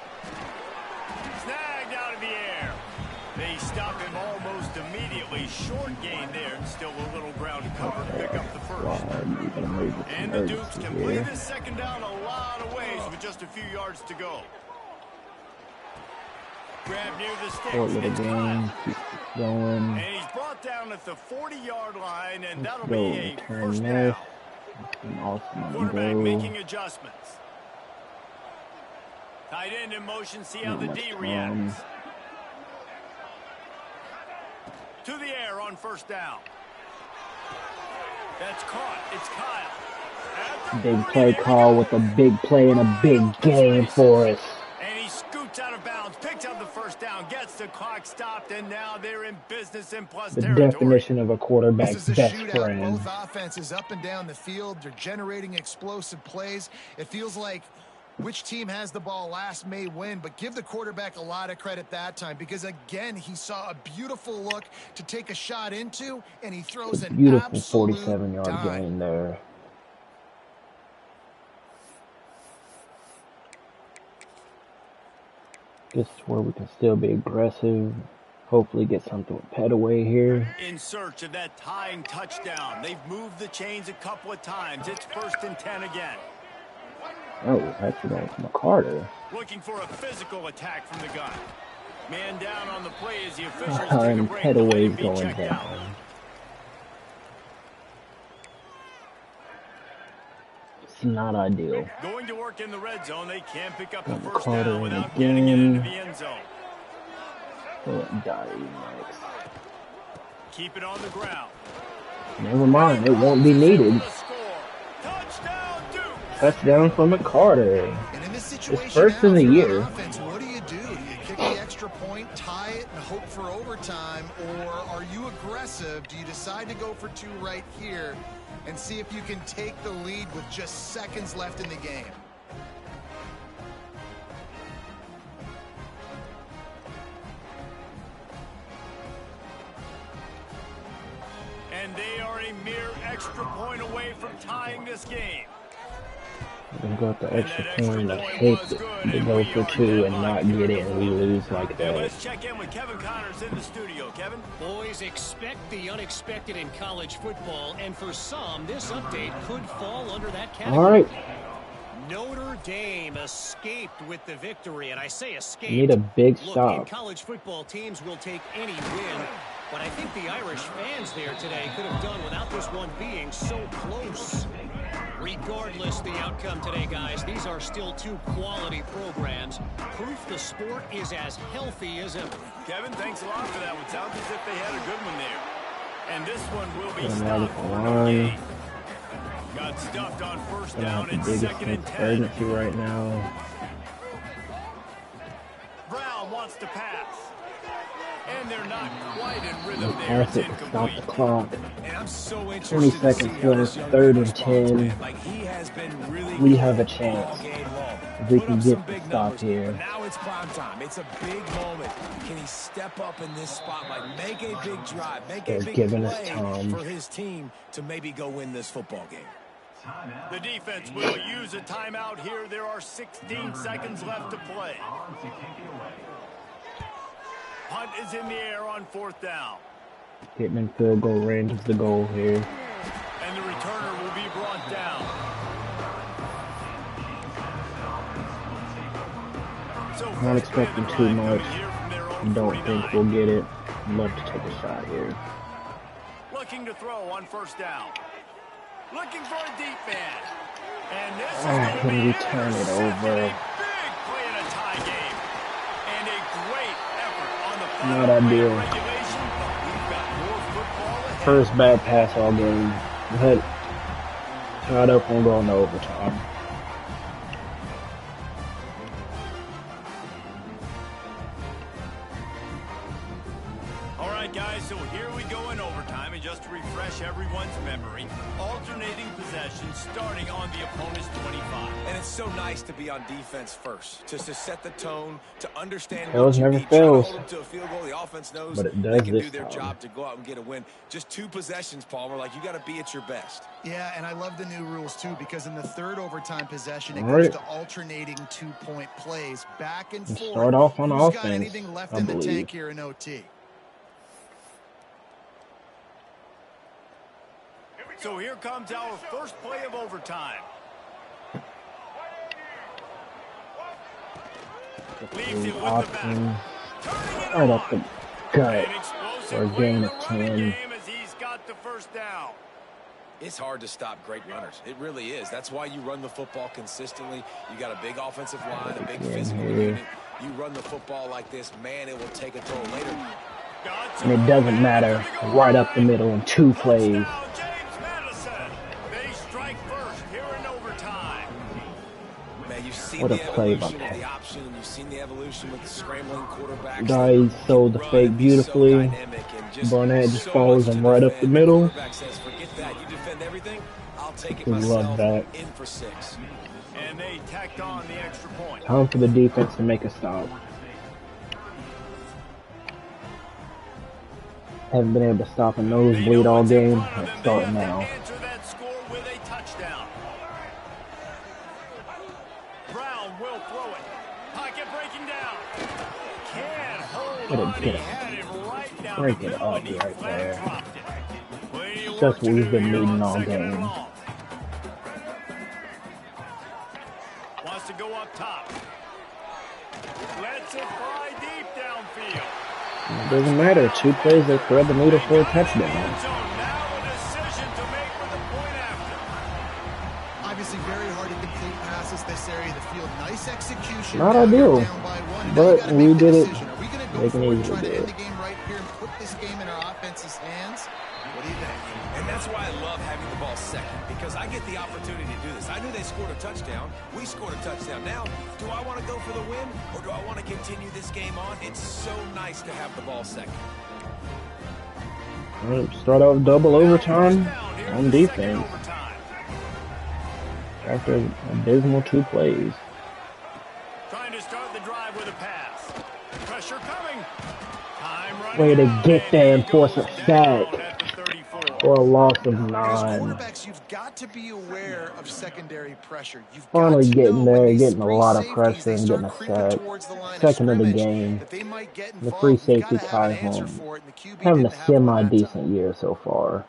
Snagged out of the air. They stop him almost immediately. Short gain there. Still a little ground to cover to pick up the first. And the Dukes can play this second down a lot of ways with just a few yards to go. Grab near the sticks. Short little game. Keep going. And he's brought down at the 40-yard line, and that'll Go be a return first this. down. Awesome Quarterback go. making adjustments. Tight end in motion, see how the D reacts. To the air on first down. That's caught. It's Kyle. Big play call with a big play and a big game for us. And he scoots out of bounds, picks up the first down, gets the clock stopped, and now they're in business in plus The territory. definition of a quarterback's This is a best shootout. friend. Both offenses up and down the field. They're generating explosive plays. It feels like which team has the ball last may win, but give the quarterback a lot of credit that time because, again, he saw a beautiful look to take a shot into, and he throws an Beautiful absolute 47-yard dime. gain there. This is where we can still be aggressive. Hopefully get something with Petaway here. In search of that tying touchdown. They've moved the chains a couple of times. It's 1st and 10 again. Oh, that's going from Carter. Looking for a physical attack from the gun. Man down on the play as the officials take a And break. to let him Petaway's be going checked out. down. It's not ideal. Going to work in the red zone. They can't pick up the Got first Carter down in without again. getting it into the end zone. Die next. Keep it on the ground. Never mind, it won't be needed. Touchdown, Duke. Touchdown from McCarter. And in this situation, first now, of the if you're year. on offense, what do? You kick the extra point, tie it, and hope for overtime, or are you aggressive? Do you decide to go for 2 right here and see if you can take the lead with just seconds left in the game? And they are a mere extra point away from tying this game. We're going to go with the extra point. I hate to go for 2 and not get it and we lose like And that. let's check in with Kevin Connors in the studio. Kevin? Boys, expect the unexpected in college football, and for some, this update could fall under that category. All right. Notre Dame escaped with the victory, and I say escaped. Need a big Look, stop. in college football, teams will take any win, but I think the Irish fans there today could have done without this one being so close. Regardless the outcome today, guys, these are still 2 quality programs. Proof the sport is as healthy as ever. Kevin, thanks a lot for that one. Sounds as if they had a good one there. And this one will be Getting stopped out for of the no line. gain. Got stuffed on first Gonna down. have the It's biggest 2nd and sense of 10. urgency right now. Brown wants to pass. And they're not quite in rhythm there. Pass It's it, stop incomplete. the clock. And I'm so 20 interested to seconds see how this left, young 3rd and responds, 10. man. Like, he has been really We good have a all chance. game long. If we Put can up some get the big stop numbers, here. but now it's prime time. It's a big moment. Can he step up in this spotlight, make a big drive, make a They're big giving us play time. for his team to maybe go win this football game? The defense will use a timeout here. There are 16 seconds left to play. Punt is in the air on 4th down. Getting in field goal range is the goal here. And the returner will be brought down. So Not expecting too much. Don't think 49. we'll get it. Love to take a shot here. Looking to throw on first down. Looking for a deep man. And this is can going we to be turn it intercepted. over? A big play in a tie game. And a great effort on the Not final play ideal. of regulation. But we've got more football ahead. First bad pass all game. But tied up and going to overtime. All right, guys, so here we go in overtime. And just to refresh everyone's memory, alternating possession starting on the opponent's 25. And it's so nice to be on defense first, just to set the tone, to understand Tails what you never need. Try to fails. hold them to a field goal. The offense knows But it they does can this do their time. job to go out and get a win. Just 2 possessions, Palmer. Like, you got to be at your best. Yeah, and I love the new rules, too, because in the third overtime possession, it All goes right. to alternating 2-point plays back and Let's forth. start off on Who's offense, got anything left I in the believe. tank here in OT? So here comes our first play of overtime. Leaves it with the Option back. Turning it right up on. the gut An explosive for a play in gain the of running 10. game as he's got the first down. It's hard to stop great runners. It really is. That's why you run the football consistently. You got a big offensive line, a big physical unit. You run the football like this, man, it will take a toll later. And it doesn't matter. Right up the middle in 2 plays. Touchdown, James Madison. They strike first here in overtime. Man, you've seen What a the play by evolution with Pat. the option, and you've seen the evolution with the scrambling quarterbacks. Guys sold the Run fake and be so beautifully. dynamic and just Barnett just so follows much him to right up the defend. middle. Quarterback says, forget that. You defend everything. I'll take it We love myself. that. In for 6. And they tacked on the extra point. Time for the defense to make a stop. Haven't been able to stop a They nosebleed know all what's in game. front of Let's them. start They have now. to answer that score with a touchdown. Brown will throw it. Pocket breaking down. Can't hold Get it, on. get He it. had it right down Break the it middle, up and he right flat there. dropped it. Plenty of That's work what to we've do been here needing on all second and game. long. Wants to go up top. Lets it fly deep downfield. It doesn't matter. 2 plays that thread the needle for a touchdown. End zone. Now a decision to make with the point after. Obviously, very hard to complete passes this area of the field. Nice execution. Not Now you're ideal, down by 1. Now but you gotta we make the did it. decision. Are we going to go They can for it and easily try to do end it. the game right here and put this game in our offense's hands? What do you think? And that's why I love having the ball second, because I get the opportunity to do this. I knew they scored a touchdown. We scored a touchdown. Now, do I want to go for the win, or do I want to continue this game on? It's so nice to have the ball second. All right, start out double overtime on defense after abysmal 2 plays. Trying to start the drive with a pass. Pressure coming. Time running Way to out, get there and he force a goes sack down at the 34. for a loss of As 9. quarterbacks, you've got to be aware of secondary pressure. You've Finally got to getting know when there, these getting a free lot of safeties, pressure they and start getting a creeping sack. towards the line Second of the scrimmage, game. that they might get The free involved. You've safety got to have tie an answer home. for it, and the QB Having a didn't have one that time. semi-decent year so far.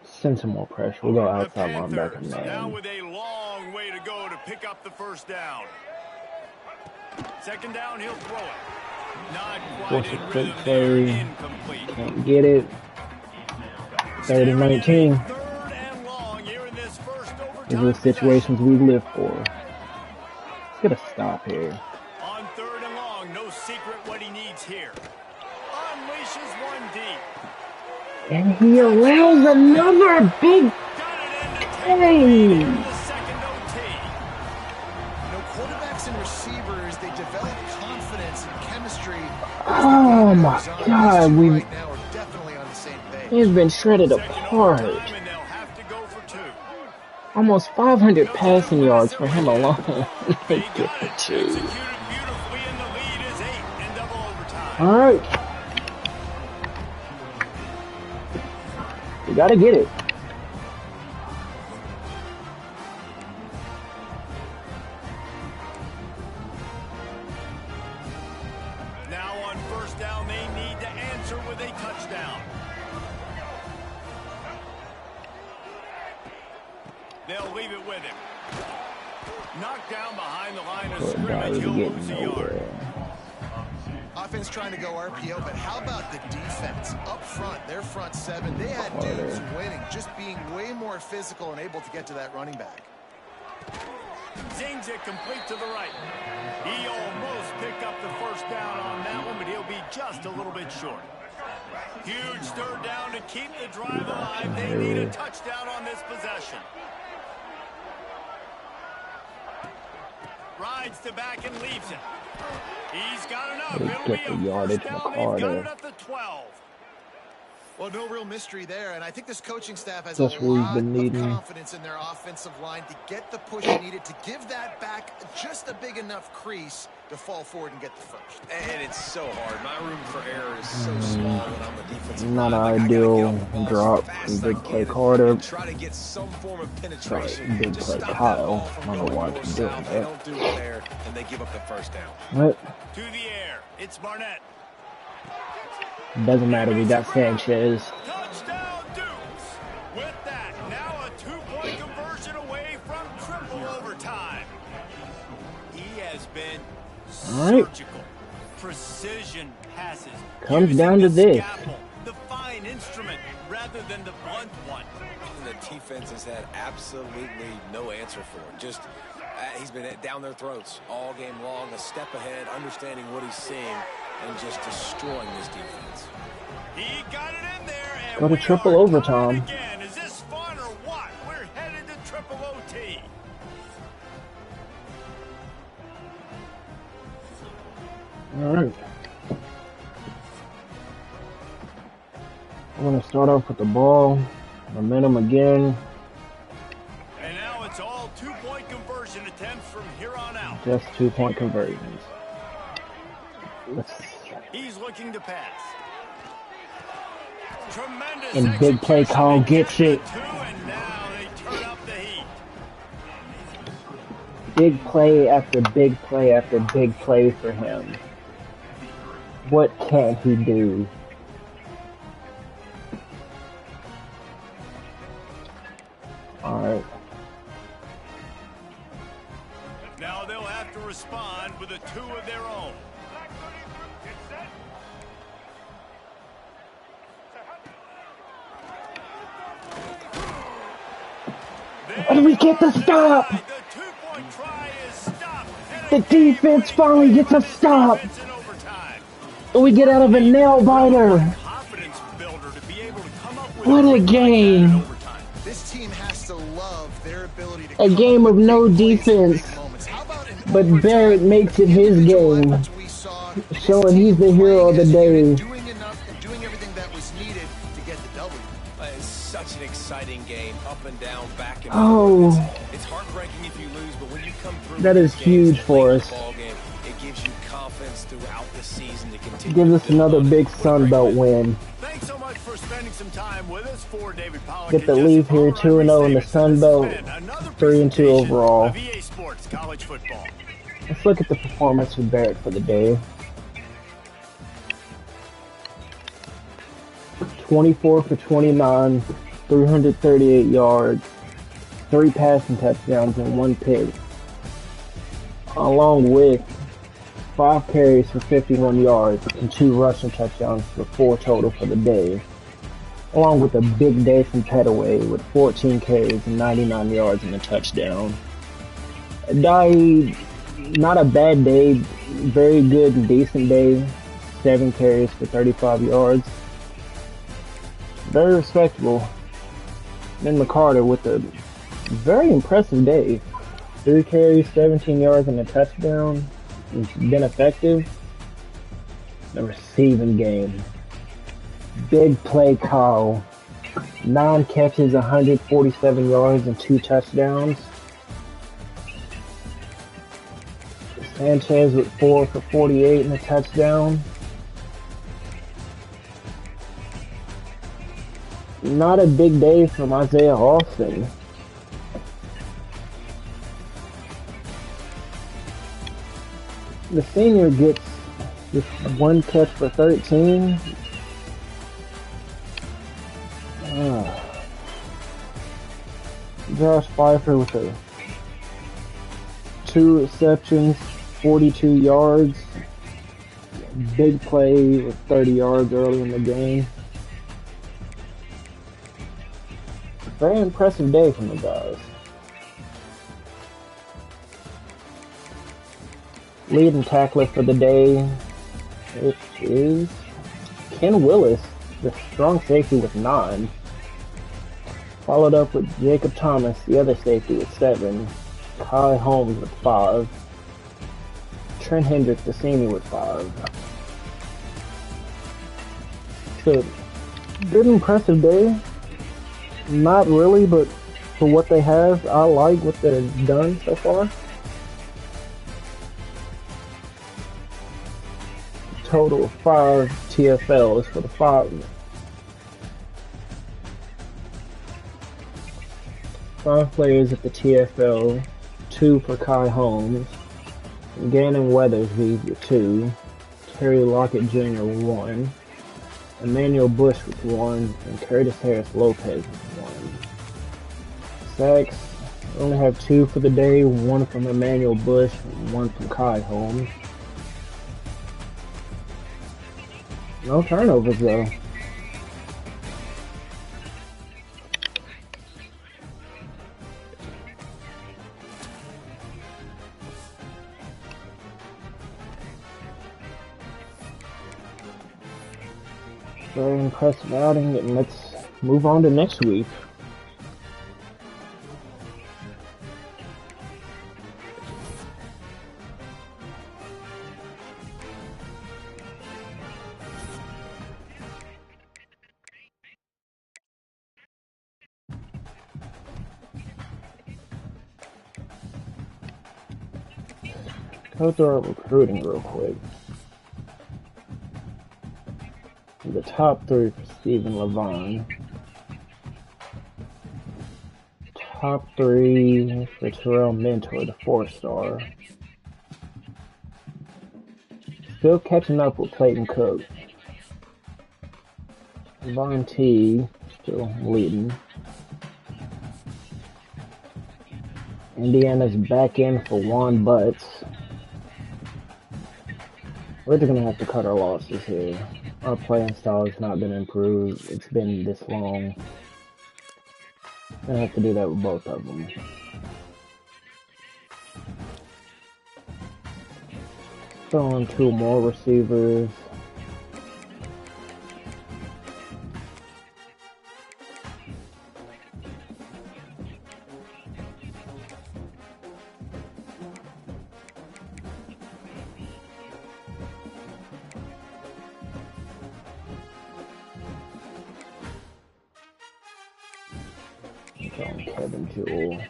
Send some more pressure. We'll go The outside linebacker, Panthers now man. with a long way to go to pick up the first down. Second down, he'll throw it. Not quite Force in a quick rhythm there, play. incomplete. Can't get it. 3rd and 19. Third and long here in this first These overtime are the situations we live for. Let's get a stop here. On 3rd and long, no secret what he needs here. Unleashes one deep. And he allows another big Got it in to take the play. lead here in the second OT. You know, quarterbacks and receivers, they develop confidence and chemistry. Oh my God, These two we right now are definitely on the same page. he's been shredded Second apart. overtime, and they'll have to go for 2. Almost 500 passing yards for him alone. They Get got the it. 2. Executed beautifully, and the lead is 8 in double overtime. All right, we gotta get it. Now on first down, they need to answer with a touchdown. They'll leave it with him. Knocked down behind the line of Poor guy scrimmage. was He'll getting lose a yard. nowhere. Offense trying to go RPO, but how about the defense? Up front, their front seven, they had dudes winning, just being way more physical and able to get to that running back. Zings it complete to the right. He almost picked up the first down on that one, but he'll be just a little bit short. Huge third down to keep the drive alive. They need a touchdown on this possession. Rides to back and leaves it. He's got enough. It'll be a first down. They've got it at the 12. Well, no real mystery there, and I think this coaching staff has a lot of confidence in their offensive line to get the push needed to give that back just a big enough crease to fall forward and get the first. And it's so hard. My room for error is so small when I'm a defensive not line. ideal drop. Big play Carter. Try to get some form of penetration. Big play Kyle. I don't know why he's doing that. They don't do it there, and they give up the first down. What? To the air. It's Barnett. Doesn't matter, we got Sanchez. Touchdown Dukes! With that, now a 2-point conversion away from triple overtime. He has been surgical, precision passes. Comes down to this. Scalpel, the fine instrument rather than the blunt one. And the defense has had absolutely no answer for it. Just he's been down their throats all game long, a step ahead, understanding what he's seeing, and just destroying this defense. He got it in there, and go to triple overtime. Again. Is this fun or what? We're headed to triple OT. All right. I'm going to start off with the ball. Momentum again. And now it's all 2-point conversion attempts from here on out. Just 2-point conversions. He's looking to pass. Tremendous and big play call gets it. And now they turn up the heat. Big play after big play after big play for him. What can he do? Alright. Now they'll have to respond with a 2 of their own. How do we get the stop? The 2-point try is stopped. The defense finally gets a stop. And we get out of a nail biter. What a game. This team has to love their ability to a game of no defense. But Barrett makes it his game. Showing he's the hero of the day. Doing enough and doing everything that was needed to get the W. It's such an exciting game, up and down, back and forth. It's heartbreaking if you lose, but when you come through, that is huge for us. It gives you confidence throughout the season to continue. Gives us another big Sun Belt win. Thanks so much for spending some time with us. For David Pollock, get the lead here, 2-0 in the Sun Belt, 3-2 overall. EA Sports College Football. Let's look at the performance of Barrett for the day. 24 for 29, 338 yards, 3 passing touchdowns, and 1 pick. Along with 5 carries for 51 yards and 2 rushing touchdowns for 4 total for the day. Along with a big day from Petaway with 14 carries and 99 yards and a touchdown. Not a bad day, very good and decent day. 7 carries for 35 yards. Very respectable. Then McCarter with a very impressive day. 3 carries, 17 yards, and a touchdown. He's been effective. The receiving game. Big play call. 9 catches, 147 yards, and 2 touchdowns. Sanchez with 4 for 48 and a touchdown. Not a big day from Isaiah Austin. The senior gets just 1 catch for 13. Josh Pfeiffer with 2 receptions, 42 yards, Big play with 30 yards early in the game. Very impressive day from the guys. Leading tackler for the day, it is Ken Willis, the strong safety with 9. Followed up with Jacob Thomas, the other safety with 7. Kai Holmes with 5. Trent Hendricks, the senior, with 5. So, good impressive day. Not really, but for what they have, I like what they've done so far. Total of 5 TFLs for the 5 players at the TFL. 2 for Kai Holmes, Gannon Weathersby with 2, Terry Lockett Jr. 1, Emmanuel Bush with 1, and Curtis Harris Lopez with 1. Sacks, only have 2 for the day, 1 from Emmanuel Bush and 1 from Kai Holmes. No turnovers though. Very impressive outing, and let's move on to next week. Go through our recruiting real quick. The top 3 for Stephen Levine. Top 3 for Terrell Mentor, the 4-star. Still catching up with Clayton Cook. Von T still leading. Indiana's back in for Juan Butts. We're just going to have to cut our losses here. Our playing style has not been improved. It's been this long. I have to do that with both of them. Throw on 2 more receivers. Kevin Jewell.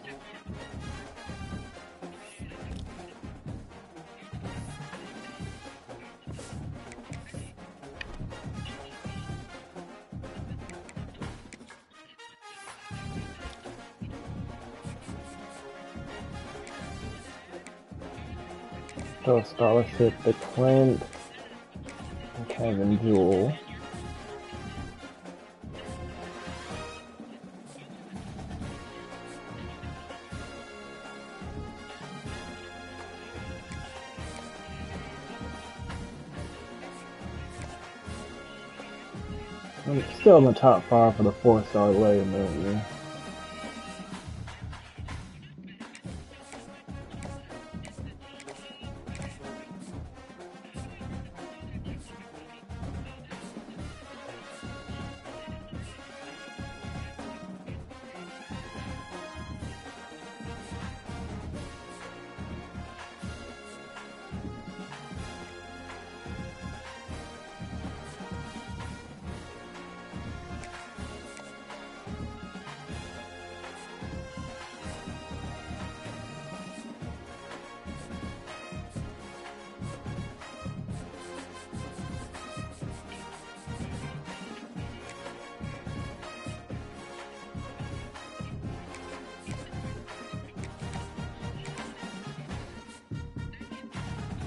Throw a scholarship to Clint and Kevin Jewell. I'm still in the top 5 for the 4-star layer movie.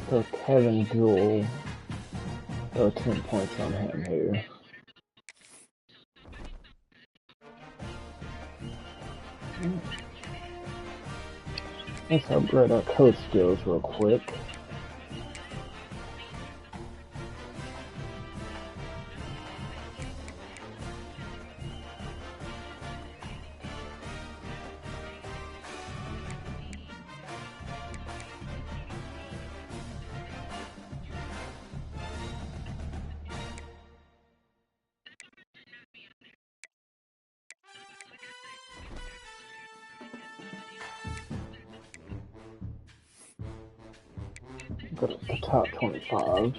So Kevin Jewell, throw 10 points on him here. Let's upgrade our coach skills real quick. Go to the top 25.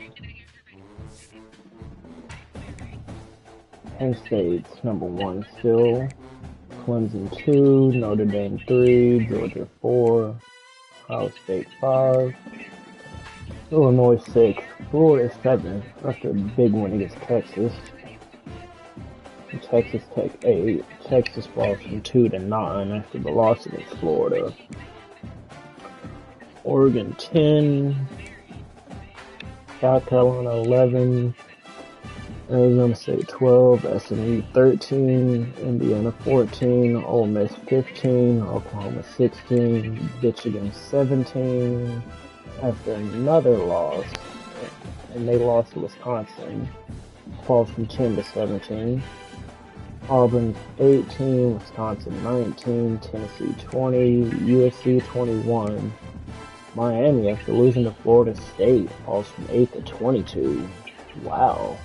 Penn State's number 1 still. Clemson 2, Notre Dame 3, Georgia 4, Ohio State 5, Illinois 6, Florida 7. After a big win against Texas. Texas Tech 8. Texas falls from 2 to 9 after the loss against Florida. Oregon 10, South Carolina 11, Arizona State 12, SMU 13, Indiana 14, Ole Miss 15, Oklahoma 16, Michigan 17, after another loss, and they lost to Wisconsin, falls from 10 to 17. Auburn 18, Wisconsin 19, Tennessee 20, USC 21. Miami, after losing to Florida State, falls from 8 to 22. Wow.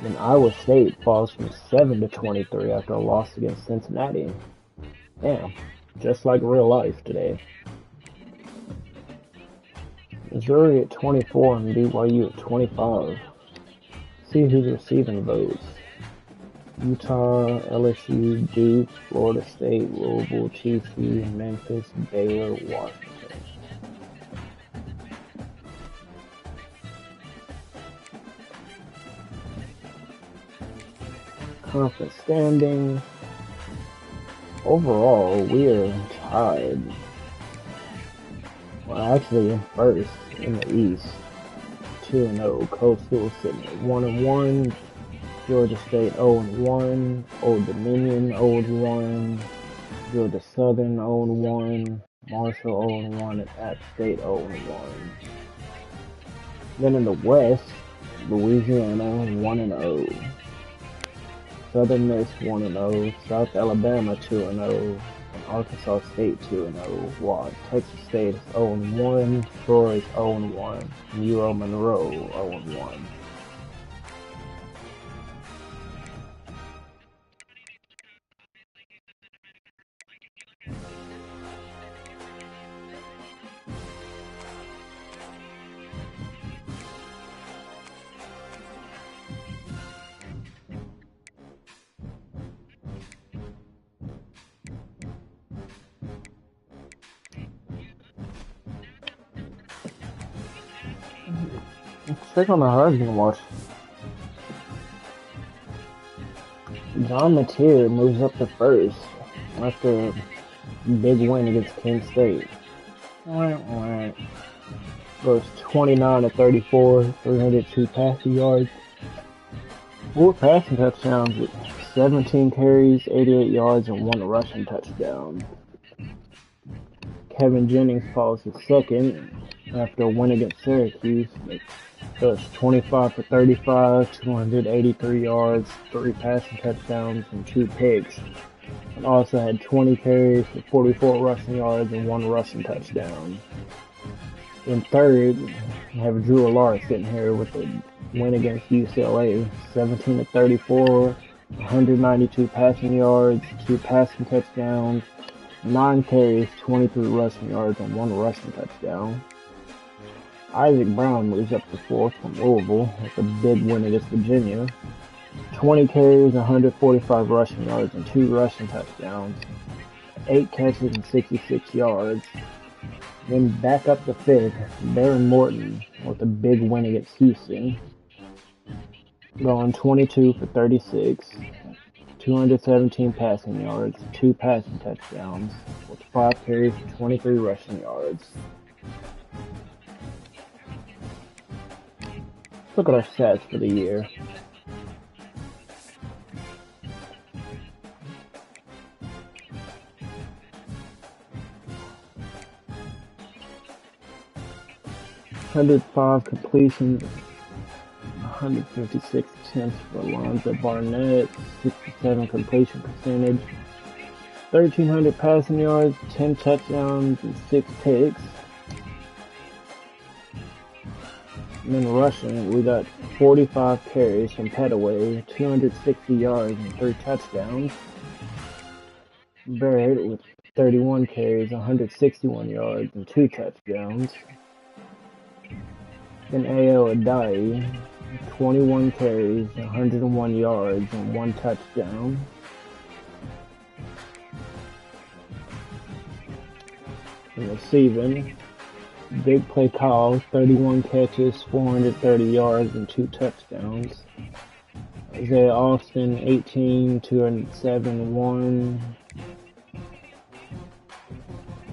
Then Iowa State falls from 7 to 23 after a loss against Cincinnati. Damn, just like real life today. Missouri at 24 and BYU at 25. See who's receiving votes. Utah, LSU, Duke, Florida State, Louisville, TCU, Memphis, Baylor, Washington. Conference standings. Overall, we are tied. Well, actually in first in the East. 2-0. Coastal sitting at 1-1. Georgia State 0-1. Old Dominion 0-1. Georgia Southern 0-1. Marshall 0-1. And App State 0-1. Then in the West, Louisiana 1-0. Southern Miss 1-0, South Alabama 2-0, and Arkansas State 2-0, while Texas State is 0-1, Troy is 0-1, and UL Monroe 0-1. Let's check on the Heisman watch. John Mateer moves up to first after a big win against Kent State. Goes 29-34, 302 passing yards, 4 passing touchdowns with 17 carries, 88 yards, and 1 rushing touchdown. Kevin Jennings falls to second after a win against Syracuse. Goes 25-35, 283 yards, 3 passing touchdowns, and 2 picks. And also had 20 carries for 44 rushing yards and 1 rushing touchdown. In third, we have Drew Allar sitting here with a win against UCLA, 17-34, 192 passing yards, 2 passing touchdowns, 9 carries, 23 rushing yards, and 1 rushing touchdown. Isaac Brown moves up to fourth from Louisville with a big win against Virginia. 20 carries, 145 rushing yards, and 2 rushing touchdowns. 8 catches and 66 yards. Then back up to fifth, Baron Morton with a big win against Houston. Going 22-36, 217 passing yards, 2 passing touchdowns, with 5 carries and 23 rushing yards. Look at our stats for the year. (105 completions, 156 attempts for Alonzo Barnett, 67 completion percentage, 1,300 passing yards, 10 touchdowns, and 6 picks. And then rushing, we got 45 carries from Petaway, 260 yards, and 3 touchdowns. Barrett with 31 carries, 161 yards, and 2 touchdowns. Then A.O. Adai, 21 carries, 101 yards, and 1 touchdown. And receiving, Big Play Kyle, 31 catches, 430 yards, and 2 touchdowns. Isaiah Austin, 18, 207, 1.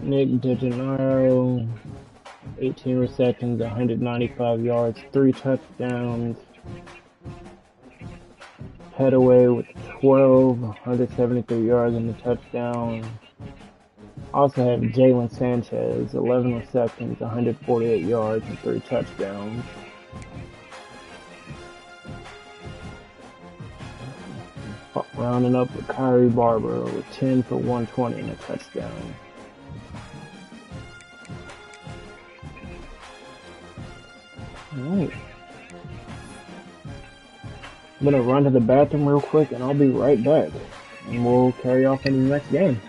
Nick DeGennaro, 18 receptions, 195 yards, 3 touchdowns. Petaway with 12, 173 yards and a touchdown. Also have Jalen Sanchez, 11 receptions, 148 yards and 3 touchdowns. Rounding up with Kyrie Barber with 10 for 120 and a touchdown. Alright. I'm gonna run to the bathroom real quick and I'll be right back. And we'll carry off into the next game.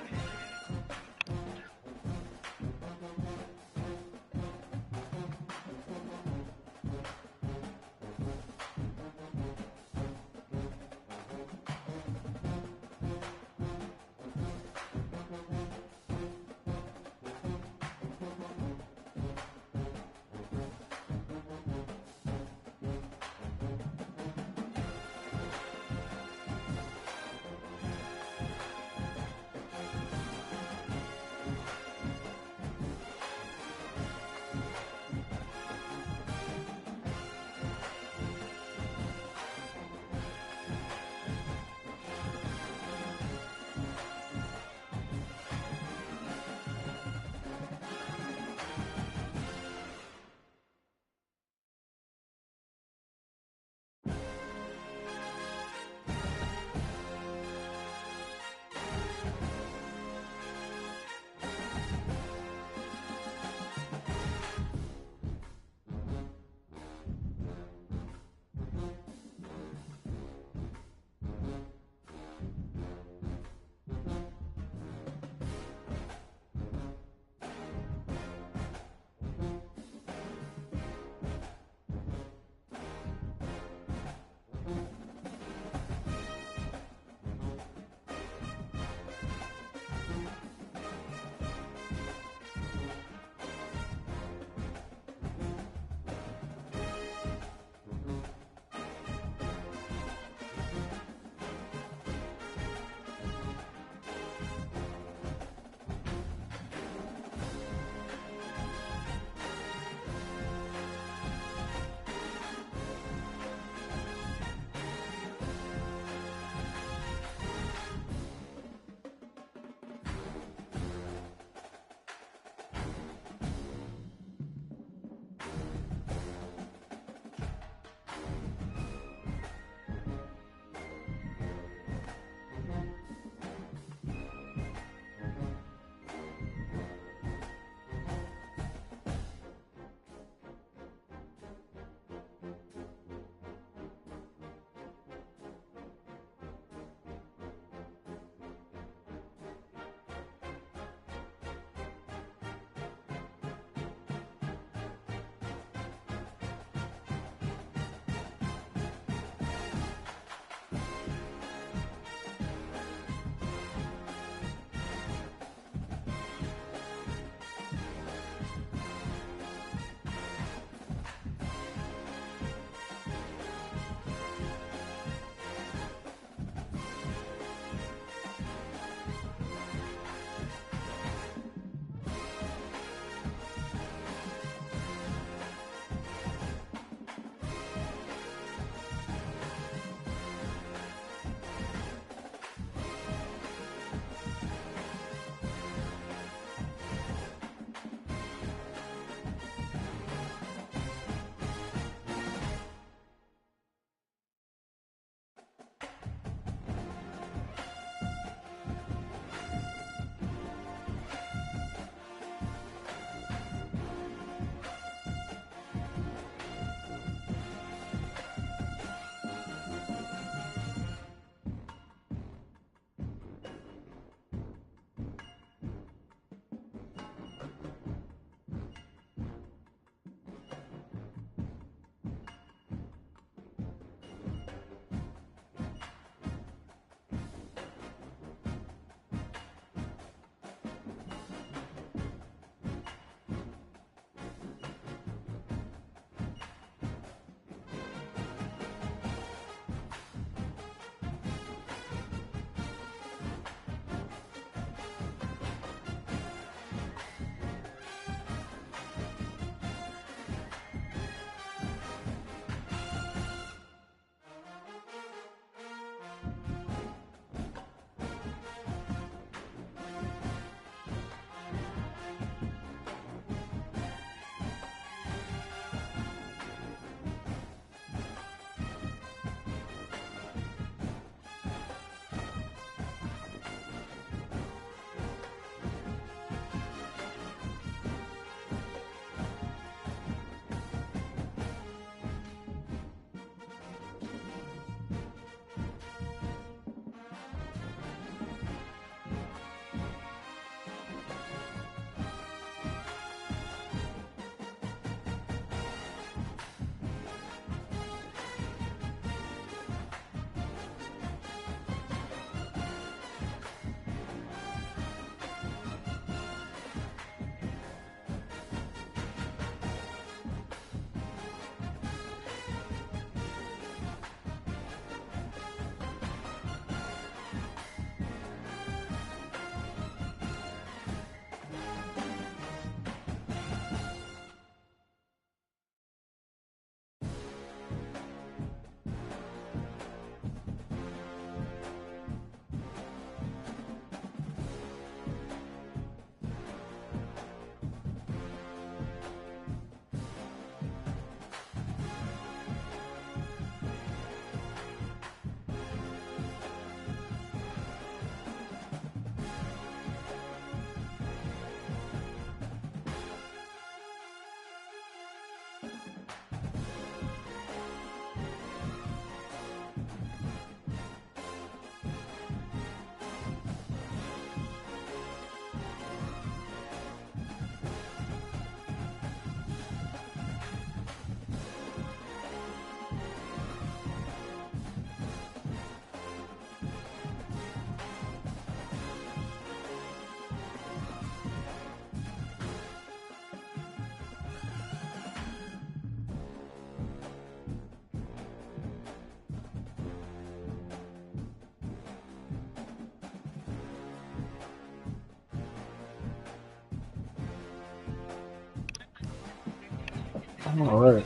Alright.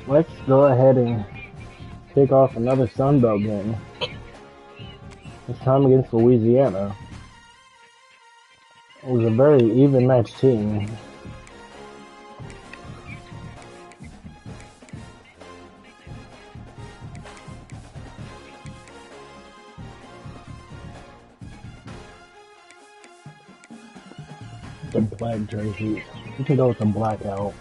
Let's go ahead and kick off another Sun Belt game. This time against Louisiana. It was a very even match team. The black jerseys. You can go with the blackout.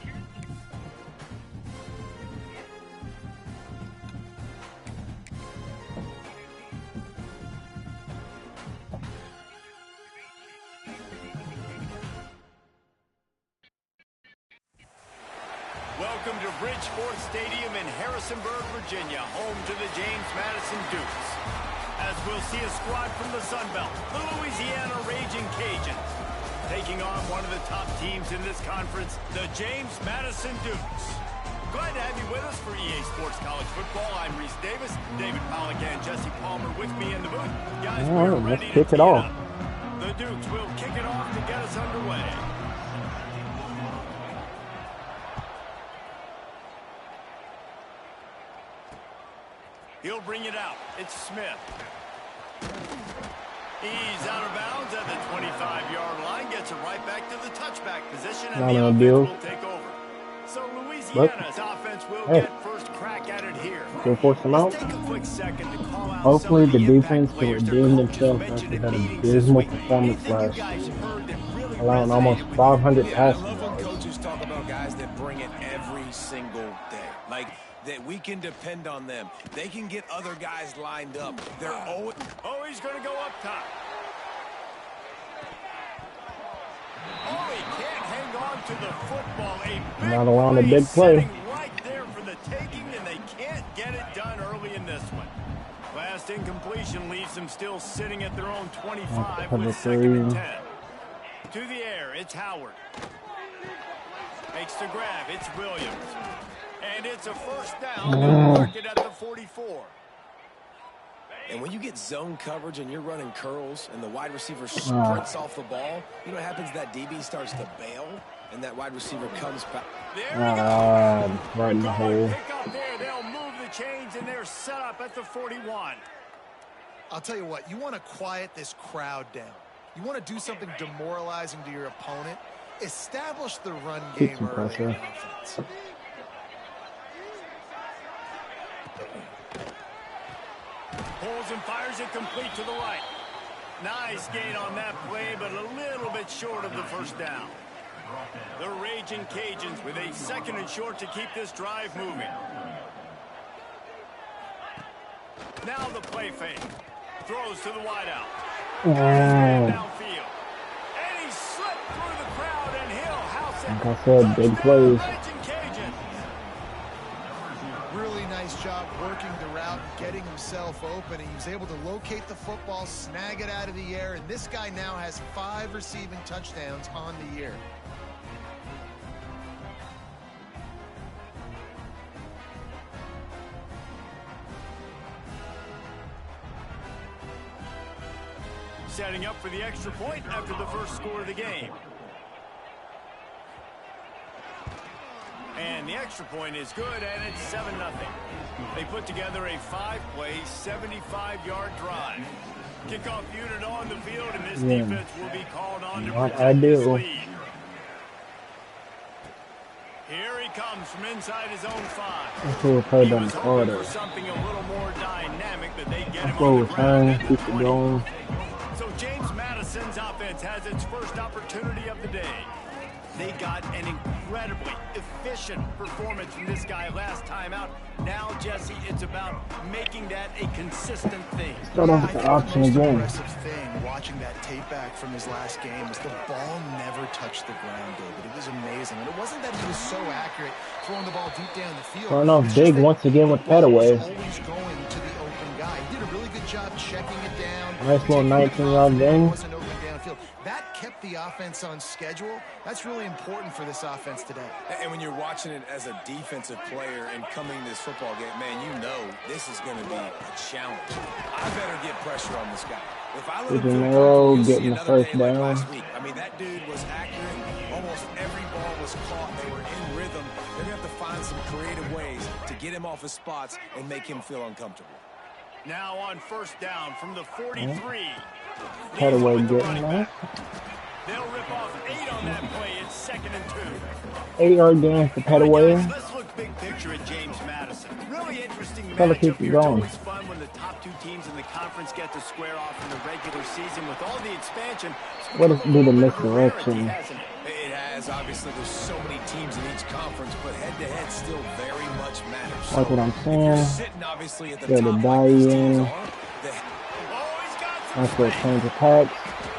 Welcome to Bridgeport Stadium in Harrisonburg, Virginia, home to the James Madison Dukes. As we'll see a squad from the Sun Belt, the Louisiana Raging Cajuns, taking on one of the top teams in this conference, the James Madison Dukes. Glad to have you with us for EA Sports College Football. I'm Reese Davis, David Pollack and Jesse Palmer with me in the booth. Guys, we're ready to kick it off. The Dukes will kick it off to get us underway. He'll bring it out. It's Smith. He's out of bounds at the 25-yard line. Gets it right back to the touchback position, and the offense will take over. So Louisiana's offense will get first crack at it here. Go force them out. Take a quick second to call out. Hopefully the defense can redeem themselves after that abysmal performance last year, allowing almost 500 passing yards. Coaches talk about guys that bring it every single day. Like, that we can depend on them. They can get other guys lined up. They're always... Oh, he's going to go up top. Oh, he can't hang on to the football. A big Not allowing a big play. Right there for the taking, and they can't get it done early in this one. Last incompletion leaves them still sitting at their own 25 with 2nd and 10. To the air, it's Howard. Makes the grab, it's Williams. And it's a first down. They'll mark it at the 44. And when you get zone coverage and you're running curls and the wide receiver sprints off the ball, you know what happens? That DB starts to bail, and that wide receiver comes back. Right in the hole. Pick up there. They'll move the chains, and they're set up at the 41. I'll tell you what, you want to quiet this crowd down. You want to do something demoralizing to your opponent. Establish the run game early in the offense. Pulls and fires it complete to the right. Nice gain on that play, but a little bit short of the first down. The Raging Cajuns with a 2nd and short to keep this drive moving. Now the play fake. Throws to the wideout. Downfield. And he slipped through the crowd, and he'll house it. Like I said, big plays. Really nice job working the route, getting himself open. He was able to locate the football, snag it out of the air, and this guy now has 5 receiving touchdowns on the year. Setting up for the extra point after the first score of the game. And the extra point is good, and it's 7-0. They put together a 5-play, 75-yard drive. Kickoff unit on the field, and this defense will be called on to protect this lead. Here he comes from inside his own 5. That's what we're playing down the For corridor. something a little more dynamic that they get him Slow on the ground return, at the keep it 20. going. So James Madison's offense has its first opportunity of the day. They got an incredibly efficient performance from this guy last time out. Now, Jesse, it's about making that a consistent thing. Start off with the option again. The most impressive thing watching that tape back from his last game was the ball never touched the ground, David. It was amazing. And it wasn't that he was so accurate throwing the ball deep down the field. Starting off big once again with Petaway. Always going to the open guy. He did a really good job checking it down. Nice little 19-yard gain. Wasn't open downfield. That kept the offense on schedule. That's really important for this offense today. And when you're watching it as a defensive player and coming to this football game, man, you know this is going to be a challenge. I better get pressure on this guy. If I let him feel comfortable, you'll see another day like last week. I mean, that dude was accurate. Almost every ball was caught. They were in rhythm. They're going to have to find some creative ways to get him off his spots and make him feel uncomfortable. Now on first down from the 43. Petaway getting that. They'll rip off 8 on that play. It's 2nd and 2. 8-yard gain for Petaway. Let's look big picture at James Madison. Really interesting Gotta matchup keep here. it It's going. always fun when the top 2 teams in the conference get to square off in the regular season. With all the expansion, What is be the misdirection? It has. Obviously, there's so many teams in each conference, but head-to-head still very much matters. Like what I'm If saying. you're sitting obviously at the They're the top like these teams die-in. are, That's for a change of packs.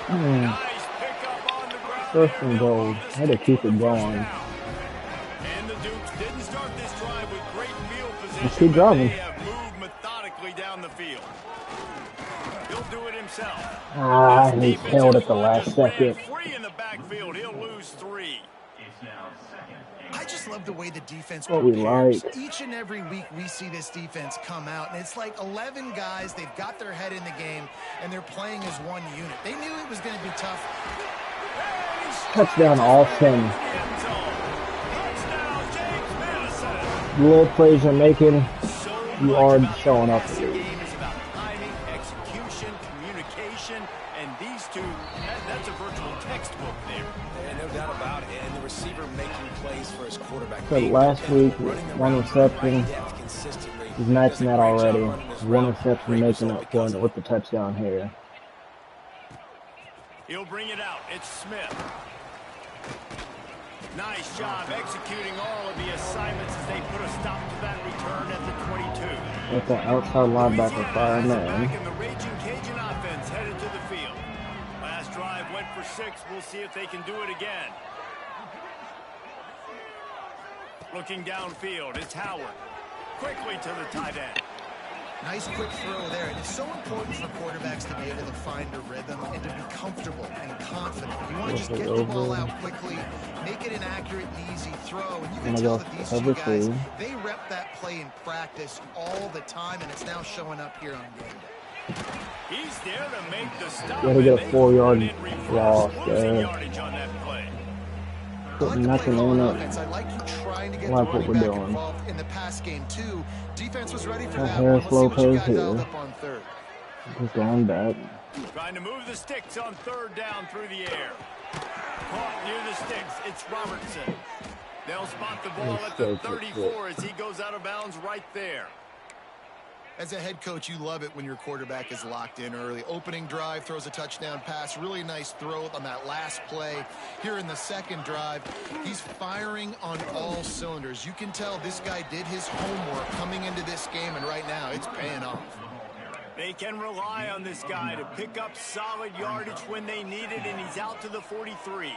Nice pickup on the ground. First and goal. Had to keep it going. And the Dukes didn't start this drive with great field position. Let's keep driving. They have moved methodically down the field. He'll do it himself. Ah, he's held at the last second. Free in the backfield. He'll lose 3. I just love the way the defense What we prepares. like. Each and every week we see this defense come out, and it's like 11 guys. They've got their head in the game, and they're playing as one unit. They knew it was going to be tough. Touchdown Austin. Touchdown, James Madison. The little plays you're making, you are showing up. This game is about timing, execution, communication, and these two, that's a virtual textbook there. And no doubt about it. And the receiver making plays for his quarterback. But last week, 1 reception. He's matching that already. 1 reception making up for it with the touchdown here. He'll bring it out. It's Smith. Nice job executing all of the assignments as they put a stop to that return at the 22. With the outside linebacker firing Back in. in the Raging Cajun offense headed to the field. Last drive went for 6. We'll see if they can do it again. Looking downfield, it's Howard. Quickly to the tight end. Nice quick throw there. And it's so important for quarterbacks to be able to find a rhythm and to be comfortable and confident. You want to just get the ball out quickly, make it an accurate and easy throw. And you can tell that these two guys, they rep that play in practice all the time, and it's now showing up here on game day. He's there to make the stop. Gotta get a 4-yard loss there. Yardage on that play. Putting nothing in it. I like you trying to get Like the what running we're back doing. involved in the pass game too. Defense was ready for that Harris one. Let's see what you Lopez guys here. dialed up on third. He's going back. Trying to move the sticks on 3rd down through the air. Caught near the sticks. It's Robertson. They'll spot the ball at the 34 as he goes out of bounds right there. As a head coach, you love it when your quarterback is locked in early. Opening drive, throws a touchdown pass. Really nice throw on that last play. Here in the second drive, he's firing on all cylinders. You can tell this guy did his homework coming into this game, and right now it's paying off. They can rely on this guy to pick up solid yardage when they need it, and he's out to the 43.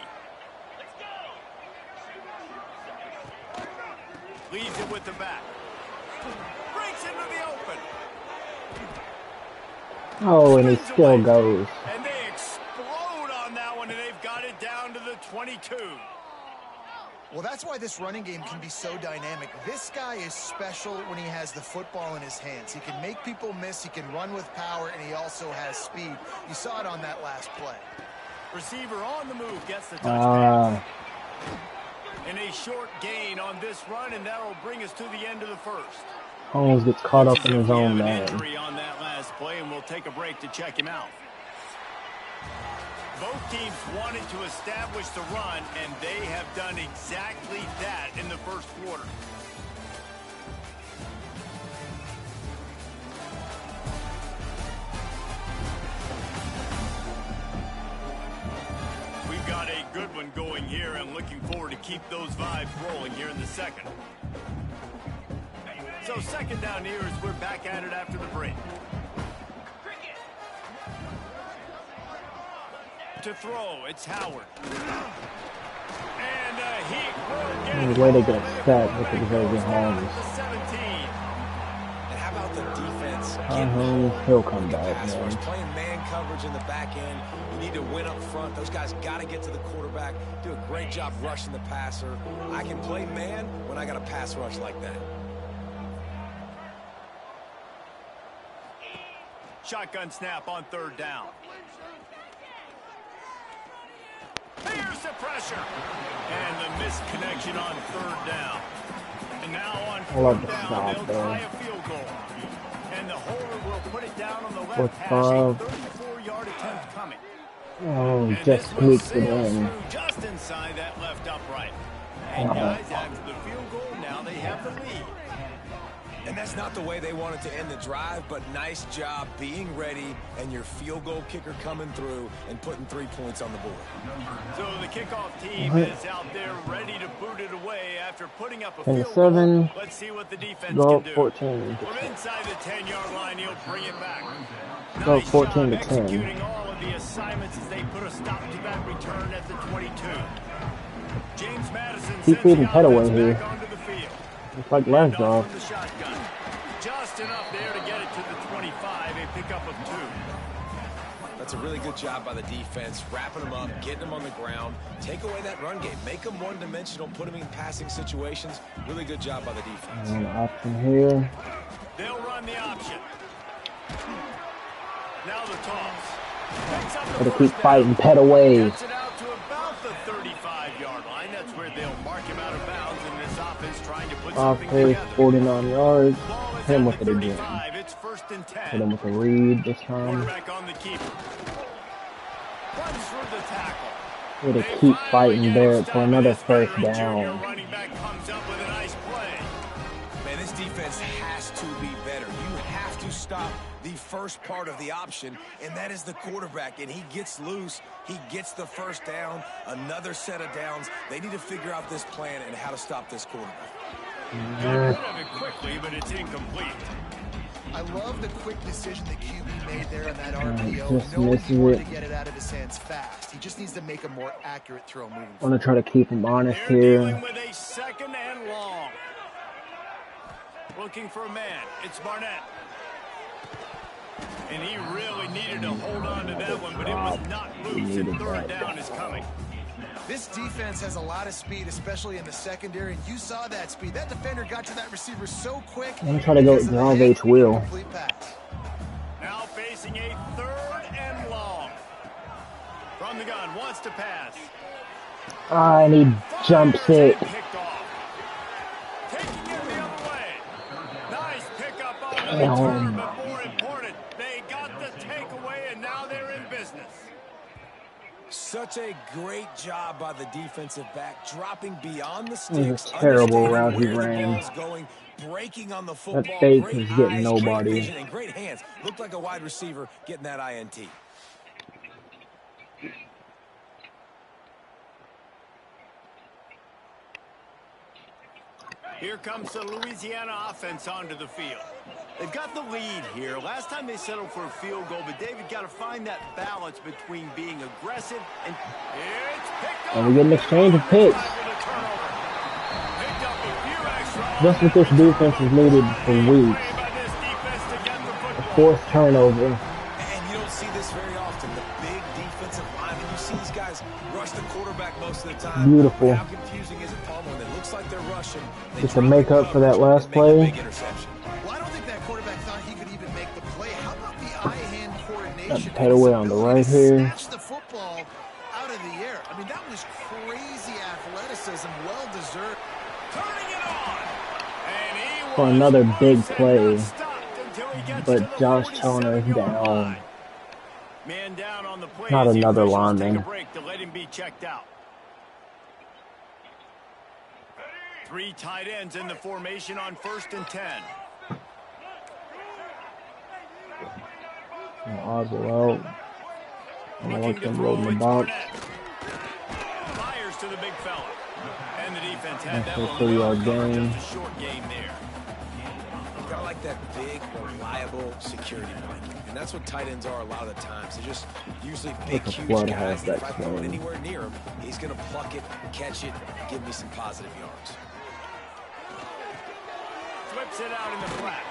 Leaves it with the back. Breaks into the open. Oh, and he still goes. And they explode on that one, and they've got it down to the 22. Well, that's why this running game can be so dynamic. This guy is special when he has the football in his hands. He can make people miss, he can run with power, and he also has speed. You saw it on that last play. Receiver on the move gets the touchdown. And a short gain on this run, and that'll bring us to the end of the first. Holmes gets caught up in his own man. man. Injury on that last play, and we'll take a break to check him out. Both teams wanted to establish the run, and they have done exactly that in the first quarter. We've got a good one going here, and looking forward to keep those vibes rolling here in the second. So 2nd down here as we're back at it after the break. To throw, it's Howard. And he will get The way they get set with the Xavier Holmes. And how about the defense? He'll come back, man. Playing man coverage in the back end. You need to win up front. Those guys got to get to the quarterback. Do a great job rushing the passer. I can play man when I got a pass rush like that. shotgun snap on 3rd down. Here's the pressure. And the misconnection on 3rd down. And now on 4th down, they'll try a field goal. And the holder will put it down on the left hash. A 34-yard attempt coming. Oh, and just squeaks it in. Just inside that left upright. And guys, after the field goal, now they have the lead. And that's not the way they wanted to end the drive, but nice job being ready and your field goal kicker coming through and putting 3 points on the board. So the kickoff team is out there ready to boot it away after putting up a field 7. goal. Let's see what the defense Go can do. 14. From inside the 10-yard line, he'll bring it back. Go Nice 14 to job 10. executing all of the assignments as they put a stop to that return at the 22. James Madison Keep feeding Petaway here. back onto the field. It's like last drive. From the shotgun. Just enough there to get it to the 25, a pickup of 2. That's a really good job by the defense, wrapping them up, getting them on the ground, take away that run game, make them one-dimensional, put them in passing situations. Really good job by the defense. An option here. They'll run the option. Now the toss. Gotta keep fighting Petaway. Gets it out to about the 35-yard line. That's where they'll mark him out of bounds in this offense trying to put something together. 49 yards. Hit him with it 35. again. It's 1st and 10. Hit him with a read this time. Quarterback on the keeper. Runs through the tackle. Gotta keep fighting Barrett for another 1st down. Running back comes up with a nice play. Man, this defense has to be better. You have to stop the first part of the option, and that is the quarterback. And he gets loose. He gets the 1st down, another set of downs. They need to figure out this plan and how to stop this quarterback. Got rid of it quickly, but it's incomplete. I love the quick decision that QB made there on that RPO. Just Knowing missing he wanted it. to get it out of his hands fast. He just needs to make a more accurate throw moving I'm forward. gonna try to keep him honest They're dealing here. with a 2nd and long. Looking for a man. It's Barnett. And he really needed to hold on to that one, but it was not loose, and 3rd down is coming. This defense has a lot of speed, especially in the secondary, and you saw that speed. That defender got to that receiver so quick. I'm gonna try to go because of the drive hit, H wheel. complete pass. Now facing a 3rd and long. From the gun, wants to pass. And he jumps it. Picked off. Taking it the other way. Nice pickup on the Damn. return, but more important, they got the takeaway, and now they're in business. Such a great job by the defensive back, dropping beyond the It was sticks. a terrible understanding route he where the ran. ball's going, breaking on the football. That fake great was getting eyes, nobody. Great vision, and great hands. Looked like a wide receiver getting that INT. Here comes the Louisiana offense onto the field. They've got the lead here. Last time they settled for a field goal, but David got to find that balance between being aggressive and it's picked up. And we get an exchange of picks. Just what this defense has needed for weeks. A 4th turnover. And you don't see this very often. The big defensive linemen, you see these guys rush the quarterback most of the time. Beautiful. How confusing is it, Paul, when it looks like they're rushing? Just to make up for that last play. Well, I don't think that quarterback thought he could even make the play. How about the eye-hand coordination? Got Petaway on the right here. Snatch the football out of the air. I mean, that was crazy athleticism, well-deserved. Turning it on. And he For was another big close and play. not stopped until he gets to But the Josh 47-yard Turner's down. line. Man down on the play Not as the another officials lineman. take a break to let him be checked out. 3 tight ends in the formation on 1st and 10. Odds are out. I don't like them loading the box. Fires to the big fella. And the defense had That's that a one 3-yard well covered. gain. Just a short game there. Kind of like that big, reliable security blanket. And that's what tight ends are a lot of the times. They're just usually big, Like a huge flood guys. has That if that I throw it swing. anywhere near him, he's going to pluck it, catch it, give me some positive yards. Flips it out in the flat.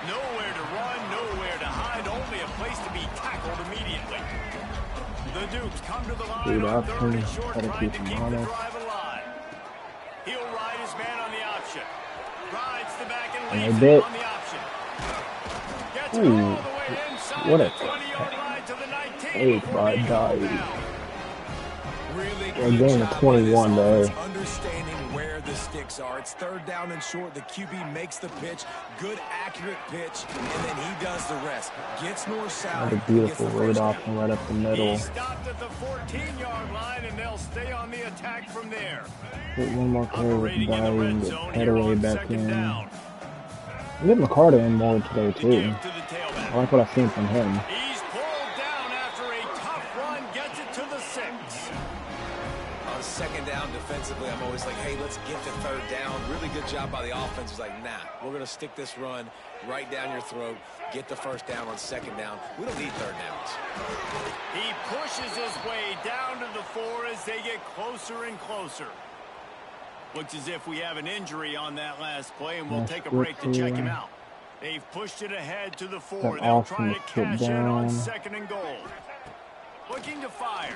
Nowhere to run, nowhere to hide, only a place to be tackled immediately. The Dukes come to the line Dude, on option. 3rd and short, Gotta trying keep to him keep the honest. drive alive. He'll ride his man on the option. Rides the back and And leaves they it bit. on the option. Gets it Ooh. all the way What a take by Dye. We're getting a 21 there. Understanding where the sticks are. It's third down and short. The QB makes the pitch. Good, accurate pitch. And then he does the rest. Gets north-south. What a beautiful read off and right up the middle. He stopped at the 14-yard line, and they'll stay on the attack from there. Get one more carry with Dye and get Petaway back in. Get McCarter in more today, too. I like what I've seen from him. He's pulled down after a tough run, gets it to the 6. On second down defensively, I'm always like, hey, let's get the third down. Really good job by the offense. It's like, nah, we're going to stick this run right down your throat. Get the first down on second down. We don't need third downs. He pushes his way down to the 4 as they get closer and closer. Looks as if we have an injury on that last play, and we'll take a break to check him out. They've pushed it ahead to the 4. They'll try to cash in on second and goal. Looking to fire.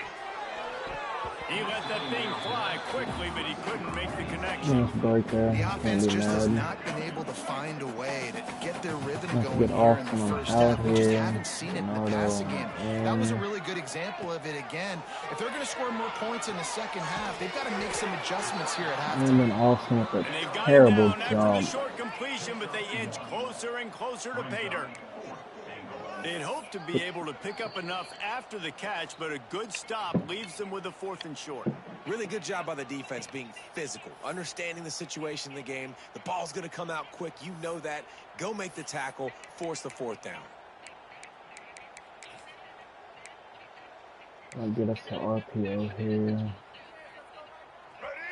He let that thing fly quickly, but he couldn't make the connection. The offense just has not been able to find a way to get their rhythm going here in the first half. We just haven't seen it in the passing game. That was a really good example of it again. If they're going to score more points in the second half, they've got to make some adjustments here at halftime. And then Austin with a terrible job. Short completion, but they inch closer and closer to pay dirt. They'd hope to be able to pick up enough after the catch, but a good stop leaves them with a 4th and short. Really good job by the defense being physical, understanding the situation in the game. The ball's going to come out quick. You know that. Go make the tackle, force the 4th down. I'll get us to RPO here.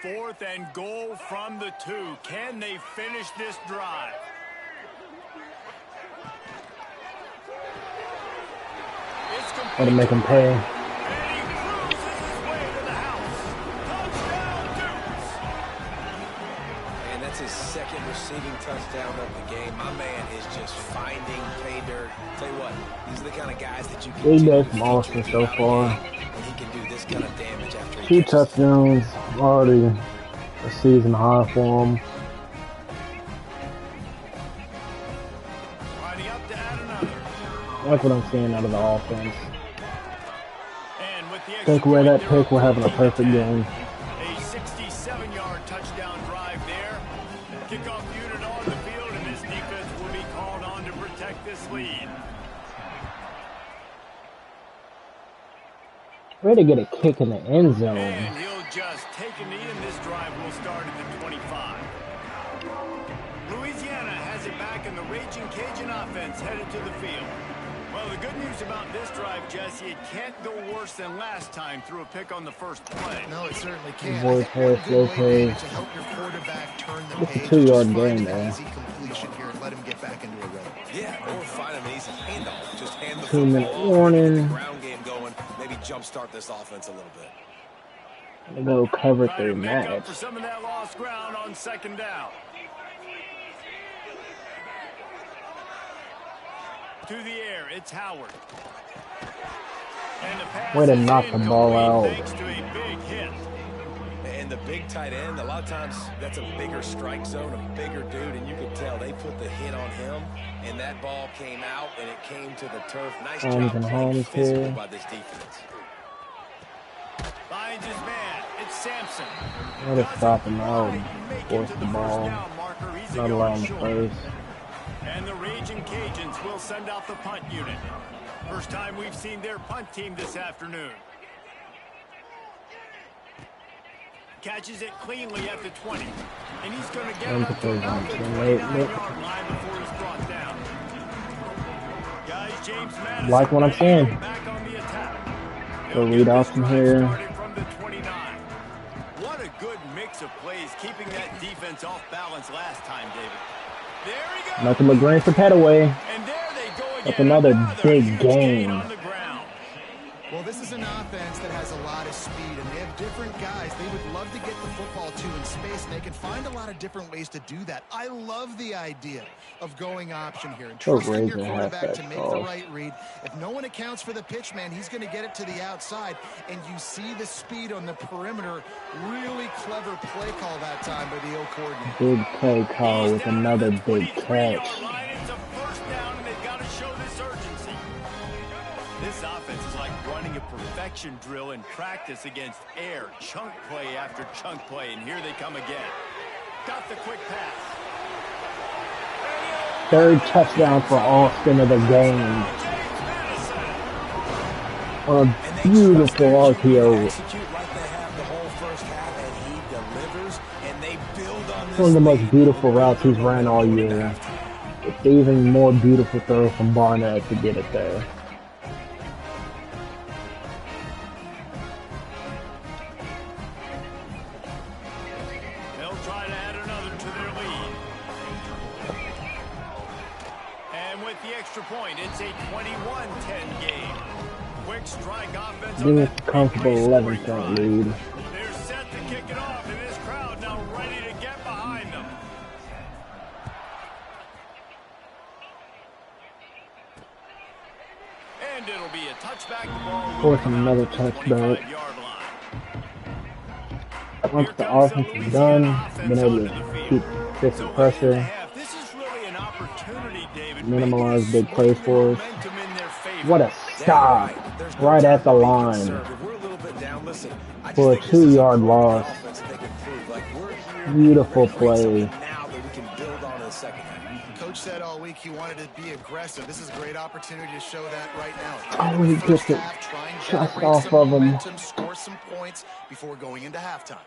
4th and goal from the 2. Can they finish this drive? Gotta make him pay. And that's his second receiving touchdown of the game. My man is just finding pay dirt. Tell you what, these are the kind of guys that you can He does from Austin so far. And he can do this kind of damage after 2 touchdowns, already a season high for him. I like what I'm seeing out of the offense. Take away that pick, we're having a perfect game. A 67-yard touchdown drive there. Kickoff unit on the field, and this defense will be called on to protect this lead. Ready to get a kick in the end zone. And he'll just take a knee, and this drive will start at the 25. Louisiana has it back, and the Raging Cajun offense headed to the field. Well, the good news about this drive, Jesse, it can't go worse than last time through a pick on the first play. No, it certainly can't. Boy, Harris, Lopez. To help your quarterback turn the It's a page, 2-yard gain there. easy completion here and let him get back into a rhythm. Yeah, or find him an easy handoff. Just hand the 2-minute football, warning. get the ground game going, maybe jumpstart this offense a little bit. I'm gonna go cover Try to 3 make up match. for some of that lost ground on second down. To the air, it's Howard. And the pass Way to is knock the ball out. thanks to a big hit. And the big tight end, a lot of times that's a bigger strike zone, a bigger dude, and you could tell they put the hit on him, and that ball came out, and it came to the turf. Nice job playing physically by this defense. Finds his man. It's Sampson. Way to stop him out. Force the ball. Not allowing the first. And the Raging Cajuns will send out the punt unit. First time we've seen their punt team this afternoon. Catches it cleanly at the 20. And he's going to get it up to about the 29-yard line before he's brought down. Guys, James Madison Like what I'm saying. back on the attack. So read off from here. From the 29. What a good mix of plays, keeping that defense off balance last time, David. There he goes. Nothing but green for Petaway. And there they go again. That's another big huge game. on the ground. Well, this is an offense that has a lot of speed, and they have different guys they would love to get the football to in space, and they can find a lot of different ways to do that. I love the idea of going option here and trusting your quarterback to make the right read. If no one accounts for the pitch, man, he's going to get it to the outside, and you see the speed on the perimeter. Really clever play call that time by the O coordinator. Big play call with another big catch. It's a first down, and they've got to show this urgency. action drill in practice against air. Chunk play after chunk play, and here they come again. Got the quick pass. Third touchdown for Austin of the game. A beautiful RPO. One of the most beautiful routes he's ran all year. It's even more beautiful throw from Barnett to get it there. They'll try to add another to their lead. And with the extra point, it's a 21-10 game. Quick strike offense. Give us a comfortable 11-point lead. They're set to kick it off, and this crowd now ready to get behind them. And it'll be a touchback. Force another touchback. Once the offense is done, been able to keep different pressure, minimize big plays for us. What a stop right at the line for a 2-yard loss. Beautiful play. Coach said all week he wanted to be aggressive. This is a great opportunity to show that right now. Oh, he gets it just off of him. Score some points before going into halftime.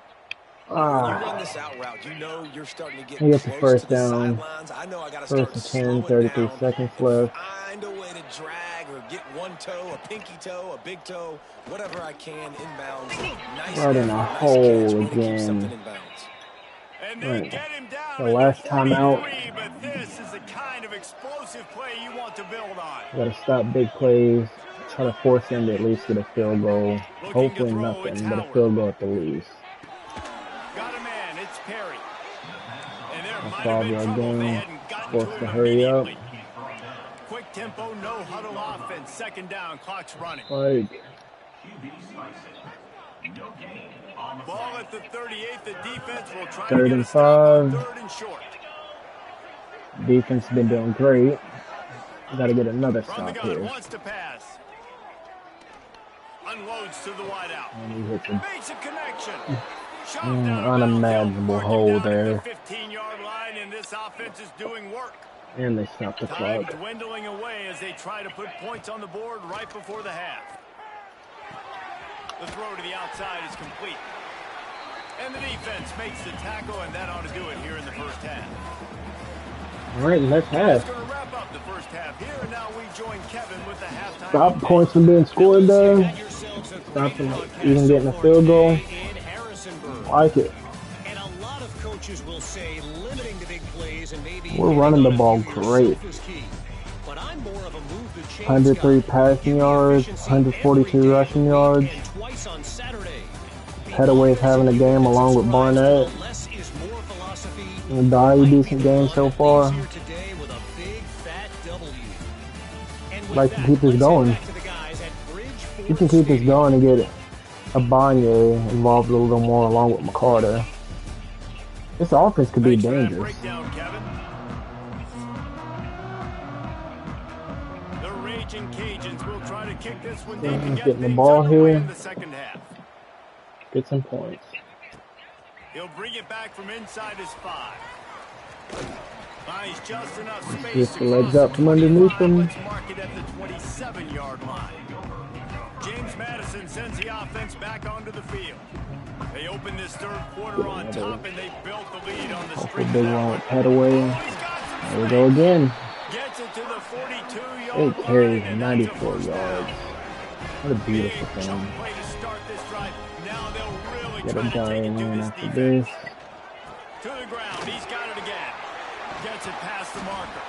You run this out route, you know you're starting to get he gets the close first to the down. sidelines. I know I got to First start and to 10, slow it 33 down, seconds left. find a way to drag or get one toe, a pinky toe, a big toe, whatever I can inbounds. Nice Right in a nice hole catch when it keeps again. something inbounds. And they Right. get him down The at last the time out. 43, but this is the kind of explosive play you want to build on. Gotta stop big plays. Try to force him to at least get a field goal. Hopefully nothing, but a field goal at the least. Got a man, it's Perry. And there A might have been 5-yard trouble if they gain. hadn't gotten Forced to to him hurry up. immediately. Quick tempo, no huddle offense. Second down, clock's running. Like, Ball at the 38. The defense will try Third to get and a stop on 5. 3rd and short. defense has been doing great. Gotta get another From the stop gun, here. wants to pass. Unloads to the wideout. And he hits him. Makes a connection. Shot down the Unimaginable field, hole marking down there. at the 15-yard line, and this offense is doing work. And they stopped the Time clock. dwindling away as they try to put points on the board right before the half. The throw to the outside is complete. And the defense makes the tackle, and that ought to do it here in the first half. All right, let's That's have. going to wrap up the first half here, and now we join Kevin with the halftime. Stop points from being scored there. Stop them even getting a field goal. Like it. And a lot of coaches will say limiting the big plays and maybe We're running the ball great. But I'm more of a move the chains 103 guy. passing yards, 142 rushing yards. And twice on Saturday. Petaway's having a game along with Barnett. Less is more philosophy. And Dye, decent game so far. Here today with a big fat W. And with Like to that, keep this let's going. head back to the guys at Bridgeport You can keep this Stadium. going and get Abanye involved a little more along with McCarter. This offense could be Thanks for that dangerous. breakdown, Kevin. The Raging Cajuns will try to kick this one deep to get Getting the things ball underway here. in the second half. Get some points. He'll bring it back from inside his 5. Finds just enough space Gets to the legs cross up from underneath him. Let's mark it at the 27-yard line. James Madison sends the offense back onto the field. They open this third quarter on top, and they built the lead on the Hopefully streak. big one with Petaway. There we go again. Gets it to the 42-yard 8 carries, line, and that's a 94 first yards. down. What a beautiful Big chunk thing. play to start this drive. Now they'll really Get try a to take guy it in to after this this. defense. To the ground, he's got it again. Gets it past the marker.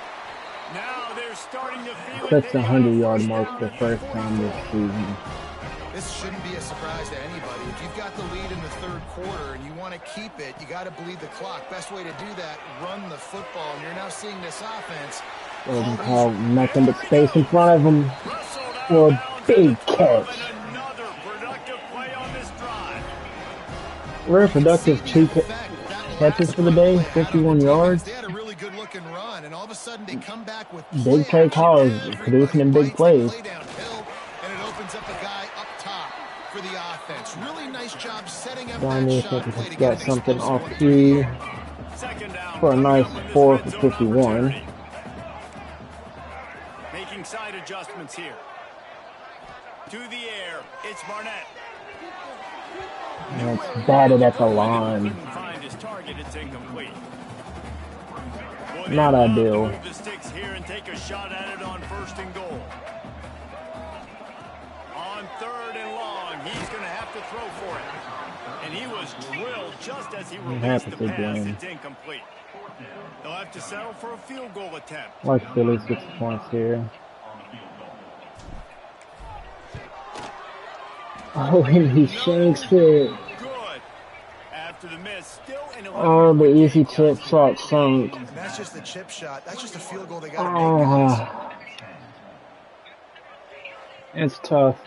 Now they're starting to feel Clips it. the They got a 100-yard first mark down for the at first the time this 44. season. This shouldn't be a surprise to anybody. If you've got the lead in the third quarter and you want to keep it, you got to bleed the clock. Best way to do that, run the football. And you're now seeing this offense. Golden call, nothing but space in front of him for a big catch. Another productive play on this drive. Very productive 2 catches for the day, 51 yards. They had a really good looking run, and all of a sudden they come back with Big play calls, producing in big plays. Play downhill, and it opens up a guy up top. for the offense. Really nice job setting up Donnie, that I shot think play he's to got get an something explosive off one. key Second down for a nice coming up in this 4 red for zone 51. opportunity. Making side adjustments here. To the air, it's Barnett. And it's batted at the line. Couldn't find his target, it's incomplete. Boy, they Not love to ideal. move the sticks here and take a shot at it on 1st and goal. On 3rd and long, he's going to have to throw for it. And he was drilled just as he released the pass. It's incomplete. They'll have to settle for a field goal attempt. Like Philly 6 points here. Oh, and he shanks it. Good. After the miss, still an Oh, the easy chip shot sunk. And that's just the chip shot. That's just a field goal they got to make, guys. It's tough.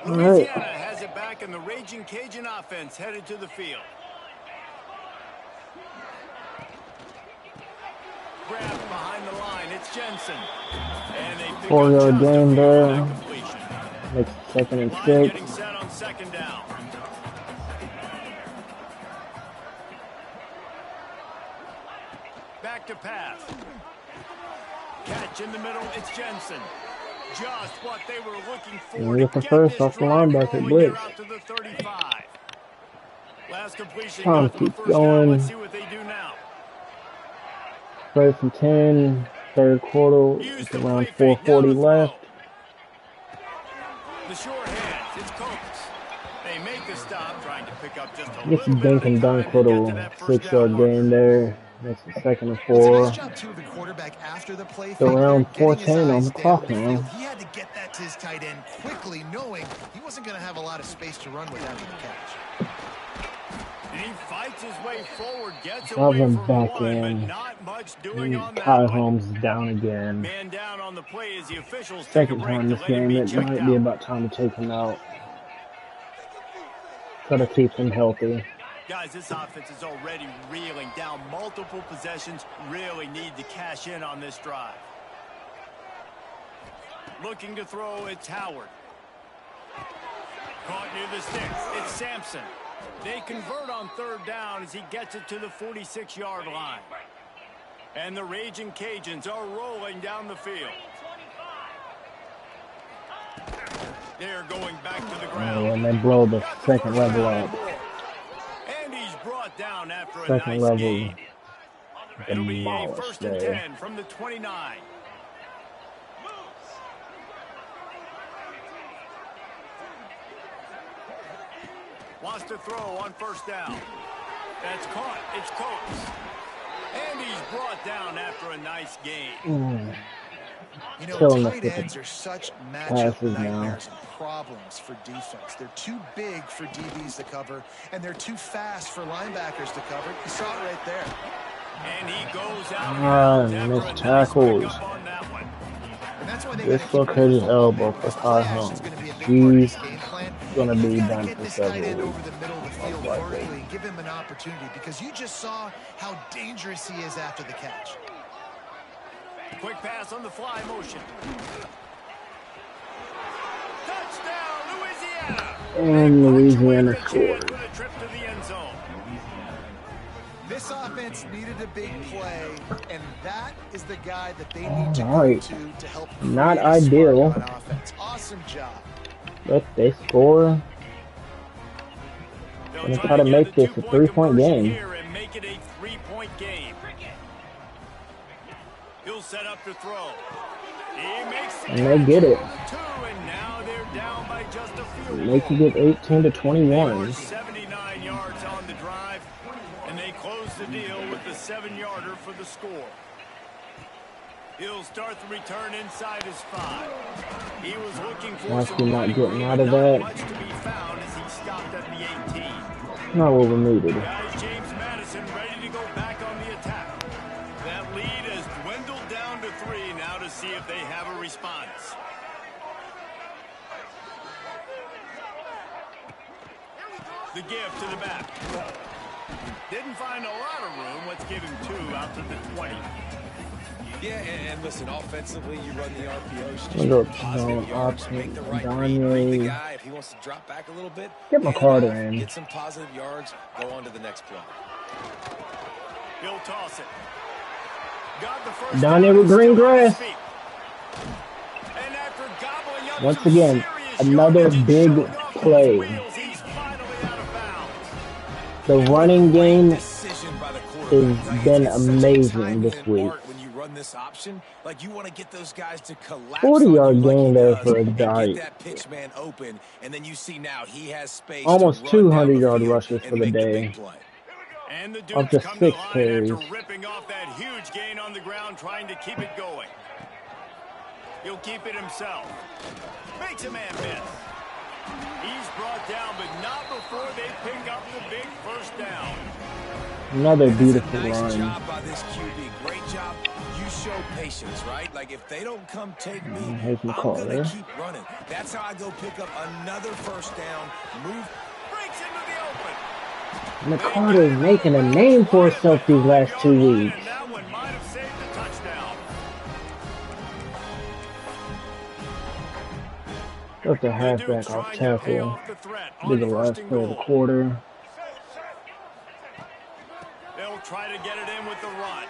Louisiana has it back, and the Raging Cajun offense headed to the field. Grab behind the line, it's Jensen. And they pick 4-yard gain there. completion. Makes 2nd and Line 6. getting set on 2nd down. Back to pass. Catch in the middle, it's Jensen. Just what they were looking for. And with the first off the linebacker blitz. Out to the 35. Last completion. Tom keeps going. Let's see what they do now. 3rd and 10. 3rd quarter. It's around 4:40 left. The short hands, it's Coates. They make the stop, trying to pick up just a Gets a little dink bit and of dunk time for to get to the that first 6-yard down gain there. Makes it 2nd and 4. Nice job too of the quarterback after the play. So around getting his 4:10 on eyes the down clock the now. field. He had to get that to his tight end quickly, knowing he wasn't going to have a lot of space to run with after the catch. And he fights his way forward, gets Shove away him from back one, in. but not much doing on that Kai one. Holmes down again. Man down on the play as the officials take a Second break time to this let him game. be It checked might out. be about time to take him out. Try to keep him healthy. Guys, this offense is already reeling down multiple possessions. Really need to cash in on this drive. Looking to throw, it's Howard. Caught near the sticks, it's Sampson. They convert on 3rd down as he gets it to the 46-yard line. And the Raging Cajuns are rolling down the field. They're going back to the ground. Oh, and they blow the 2nd level up. And he's brought down after a 2nd nice level gain. It'll be a demolished 1st and there. 10 from the 29. Wants to throw on 1st down. That's caught. It's Coates. And he's brought down after a nice gain. You know, Killing tight the ends are such matchup passes now. nightmares and problems for defense. They're too big for DBs to cover, and they're too fast for linebackers to cover. You saw it right there. And he goes out. Missed tackles. On that one. And that's why they Dislocated elbow for Kai Holmes. He's going to be done for several weeks. over the middle of the field vertically and give him an opportunity, because you just saw how dangerous he is after the catch. Quick pass on the fly motion. Touchdown, Louisiana. And Louisiana scored. With a trip to the end zone. This offense needed a big play, and that is the guy that they need to Alright. go to help. Not create a spark ideal. on offense. Awesome job. But they score. Gonna try to make this a 3-point game. Here and make it a 3-point game. He'll set up to throw. He makes the And they get it. two, and now they're down by just a field goal. Making it 18 to 21. 79 yards on the drive, and they close the deal with the 7-yarder for the score. He'll start the return inside his 5. He was looking for Must be some not running getting room, out of not that. much to be found as he stopped at the 18. Not what we needed. Guys, James Madison ready to go back on the attack. That lead has dwindled down to 3 now to see if they have a response. The give to the back. Didn't find a lot of room. Let's give him 2 out to the 20. Yeah, and listen, offensively, you run the RPOs, just Go positive yards, make the right read the guy. If he wants to drop back a little bit, get my Carter off, in. Get some positive yards, go on to the next play. He'll toss it. Got the first Daniel with green grass. And after gobbling up once again, another big play. The running game has been amazing this week. When you run this option, like you want to get those guys to collapse 40-yard gain there for a get guy. that pitch man open, and then you see now he has space. Almost to run 200-yard rushes for the day. And the Of Dukes just come to 6 line carries. after ripping off that huge gain on the ground, trying to keep it going. He'll keep it himself. Makes a man miss. He's brought down, but not before they pick up the big first down. Another beautiful nice run. job by this QB. Great job. You show patience, right? Like if they don't come take me, Here's I'm McCall, going to keep running. That's how I go pick up another first down. Move. Breaks into the open. McCarter is making a name for himself these last 2 weeks. And that one might have saved the touchdown. Got the halfback off tackle. Did the last play of the quarter. They'll try to get it in with the run.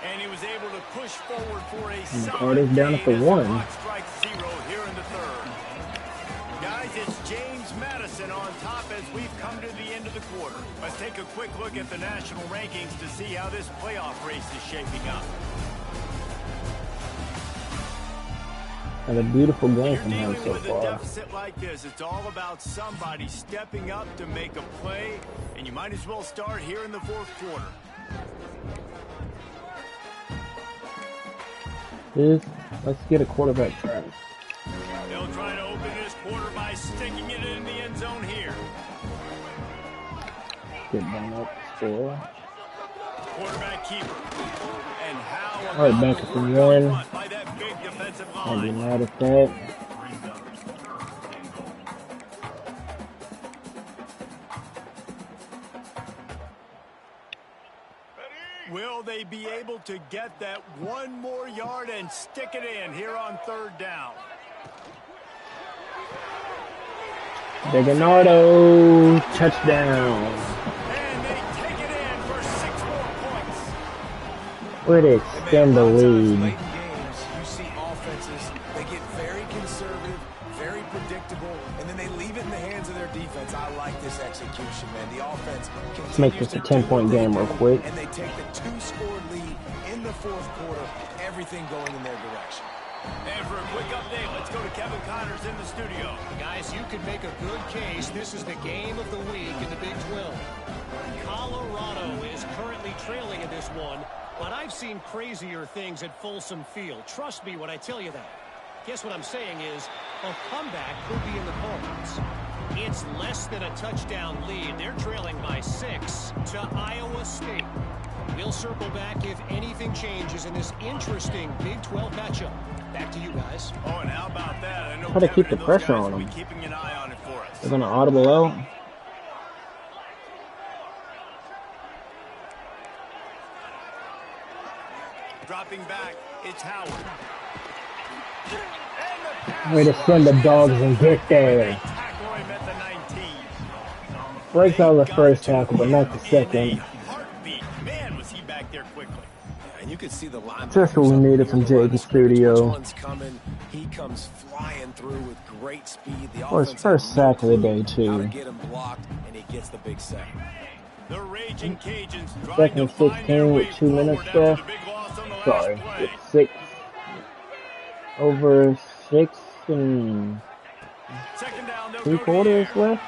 And he was able to push forward for a McCarter's down at the 1. Strike zero here in the third. Guys, it's James Madison on top as we've come to the end of the quarter. Let's take a quick look at the national rankings to see how this playoff race is shaping up. And a beautiful game from him Dealing so with a far. deficit like this, it's all about somebody stepping up to make a play, and you might as well start here in the fourth quarter. Let's get a quarterback try. They'll try to open this quarter by sticking it in the end zone here. Get down up, score. Quarterback keeper. And how All right, back at the 1. by that big defensive I'll be line. mad at that. Will they be able to get that one more yard and stick it in here on third down? Bernardo, touchdown. And they take it in for 6 more points. Way to extend the lead. Late in games, you see offenses, they get very conservative, very predictable, and then they leave it in the hands of their defense. I like this execution, man. The offense Let's make this a 10-point game real quick. And they take the 2-score lead in the fourth quarter, everything going in their direction. And for a quick update, let's go to Kevin Connors in the studio. Guys, you could make a good case. This is the game of the week in the Big 12. Colorado is currently trailing in this one, but I've seen crazier things at Folsom Field. Trust me when I tell you that. Guess what I'm saying is a comeback could be in the cards. It's less than a touchdown lead. They're trailing by 6 to Iowa State. We'll circle back if anything changes in this interesting Big 12 matchup. Back to you guys. Oh, and how about that? I know Try to keep Kevin the and those pressure guys on will be them. keeping an eye on it for us. They're going to audible out. Dropping back, it's Howard. Way to send the dogs and get there. Tackle him at the 19. Breaks out the first tackle, but not the second. Heartbeat. Man, was he back there quickly. And you can see the line. Just what we needed from Jake Studio. One's coming. He comes flying through with great speed. The Well, his offense first has sack of the day, How to too. get him blocked, and he gets the big sack. The Raging Cajuns trying Second to and find 16 their way with 2 minutes forward after left. the big loss on the last Sorry, play. with 6. Over 6 and Second down, they'll 3 go to the quarters air. left.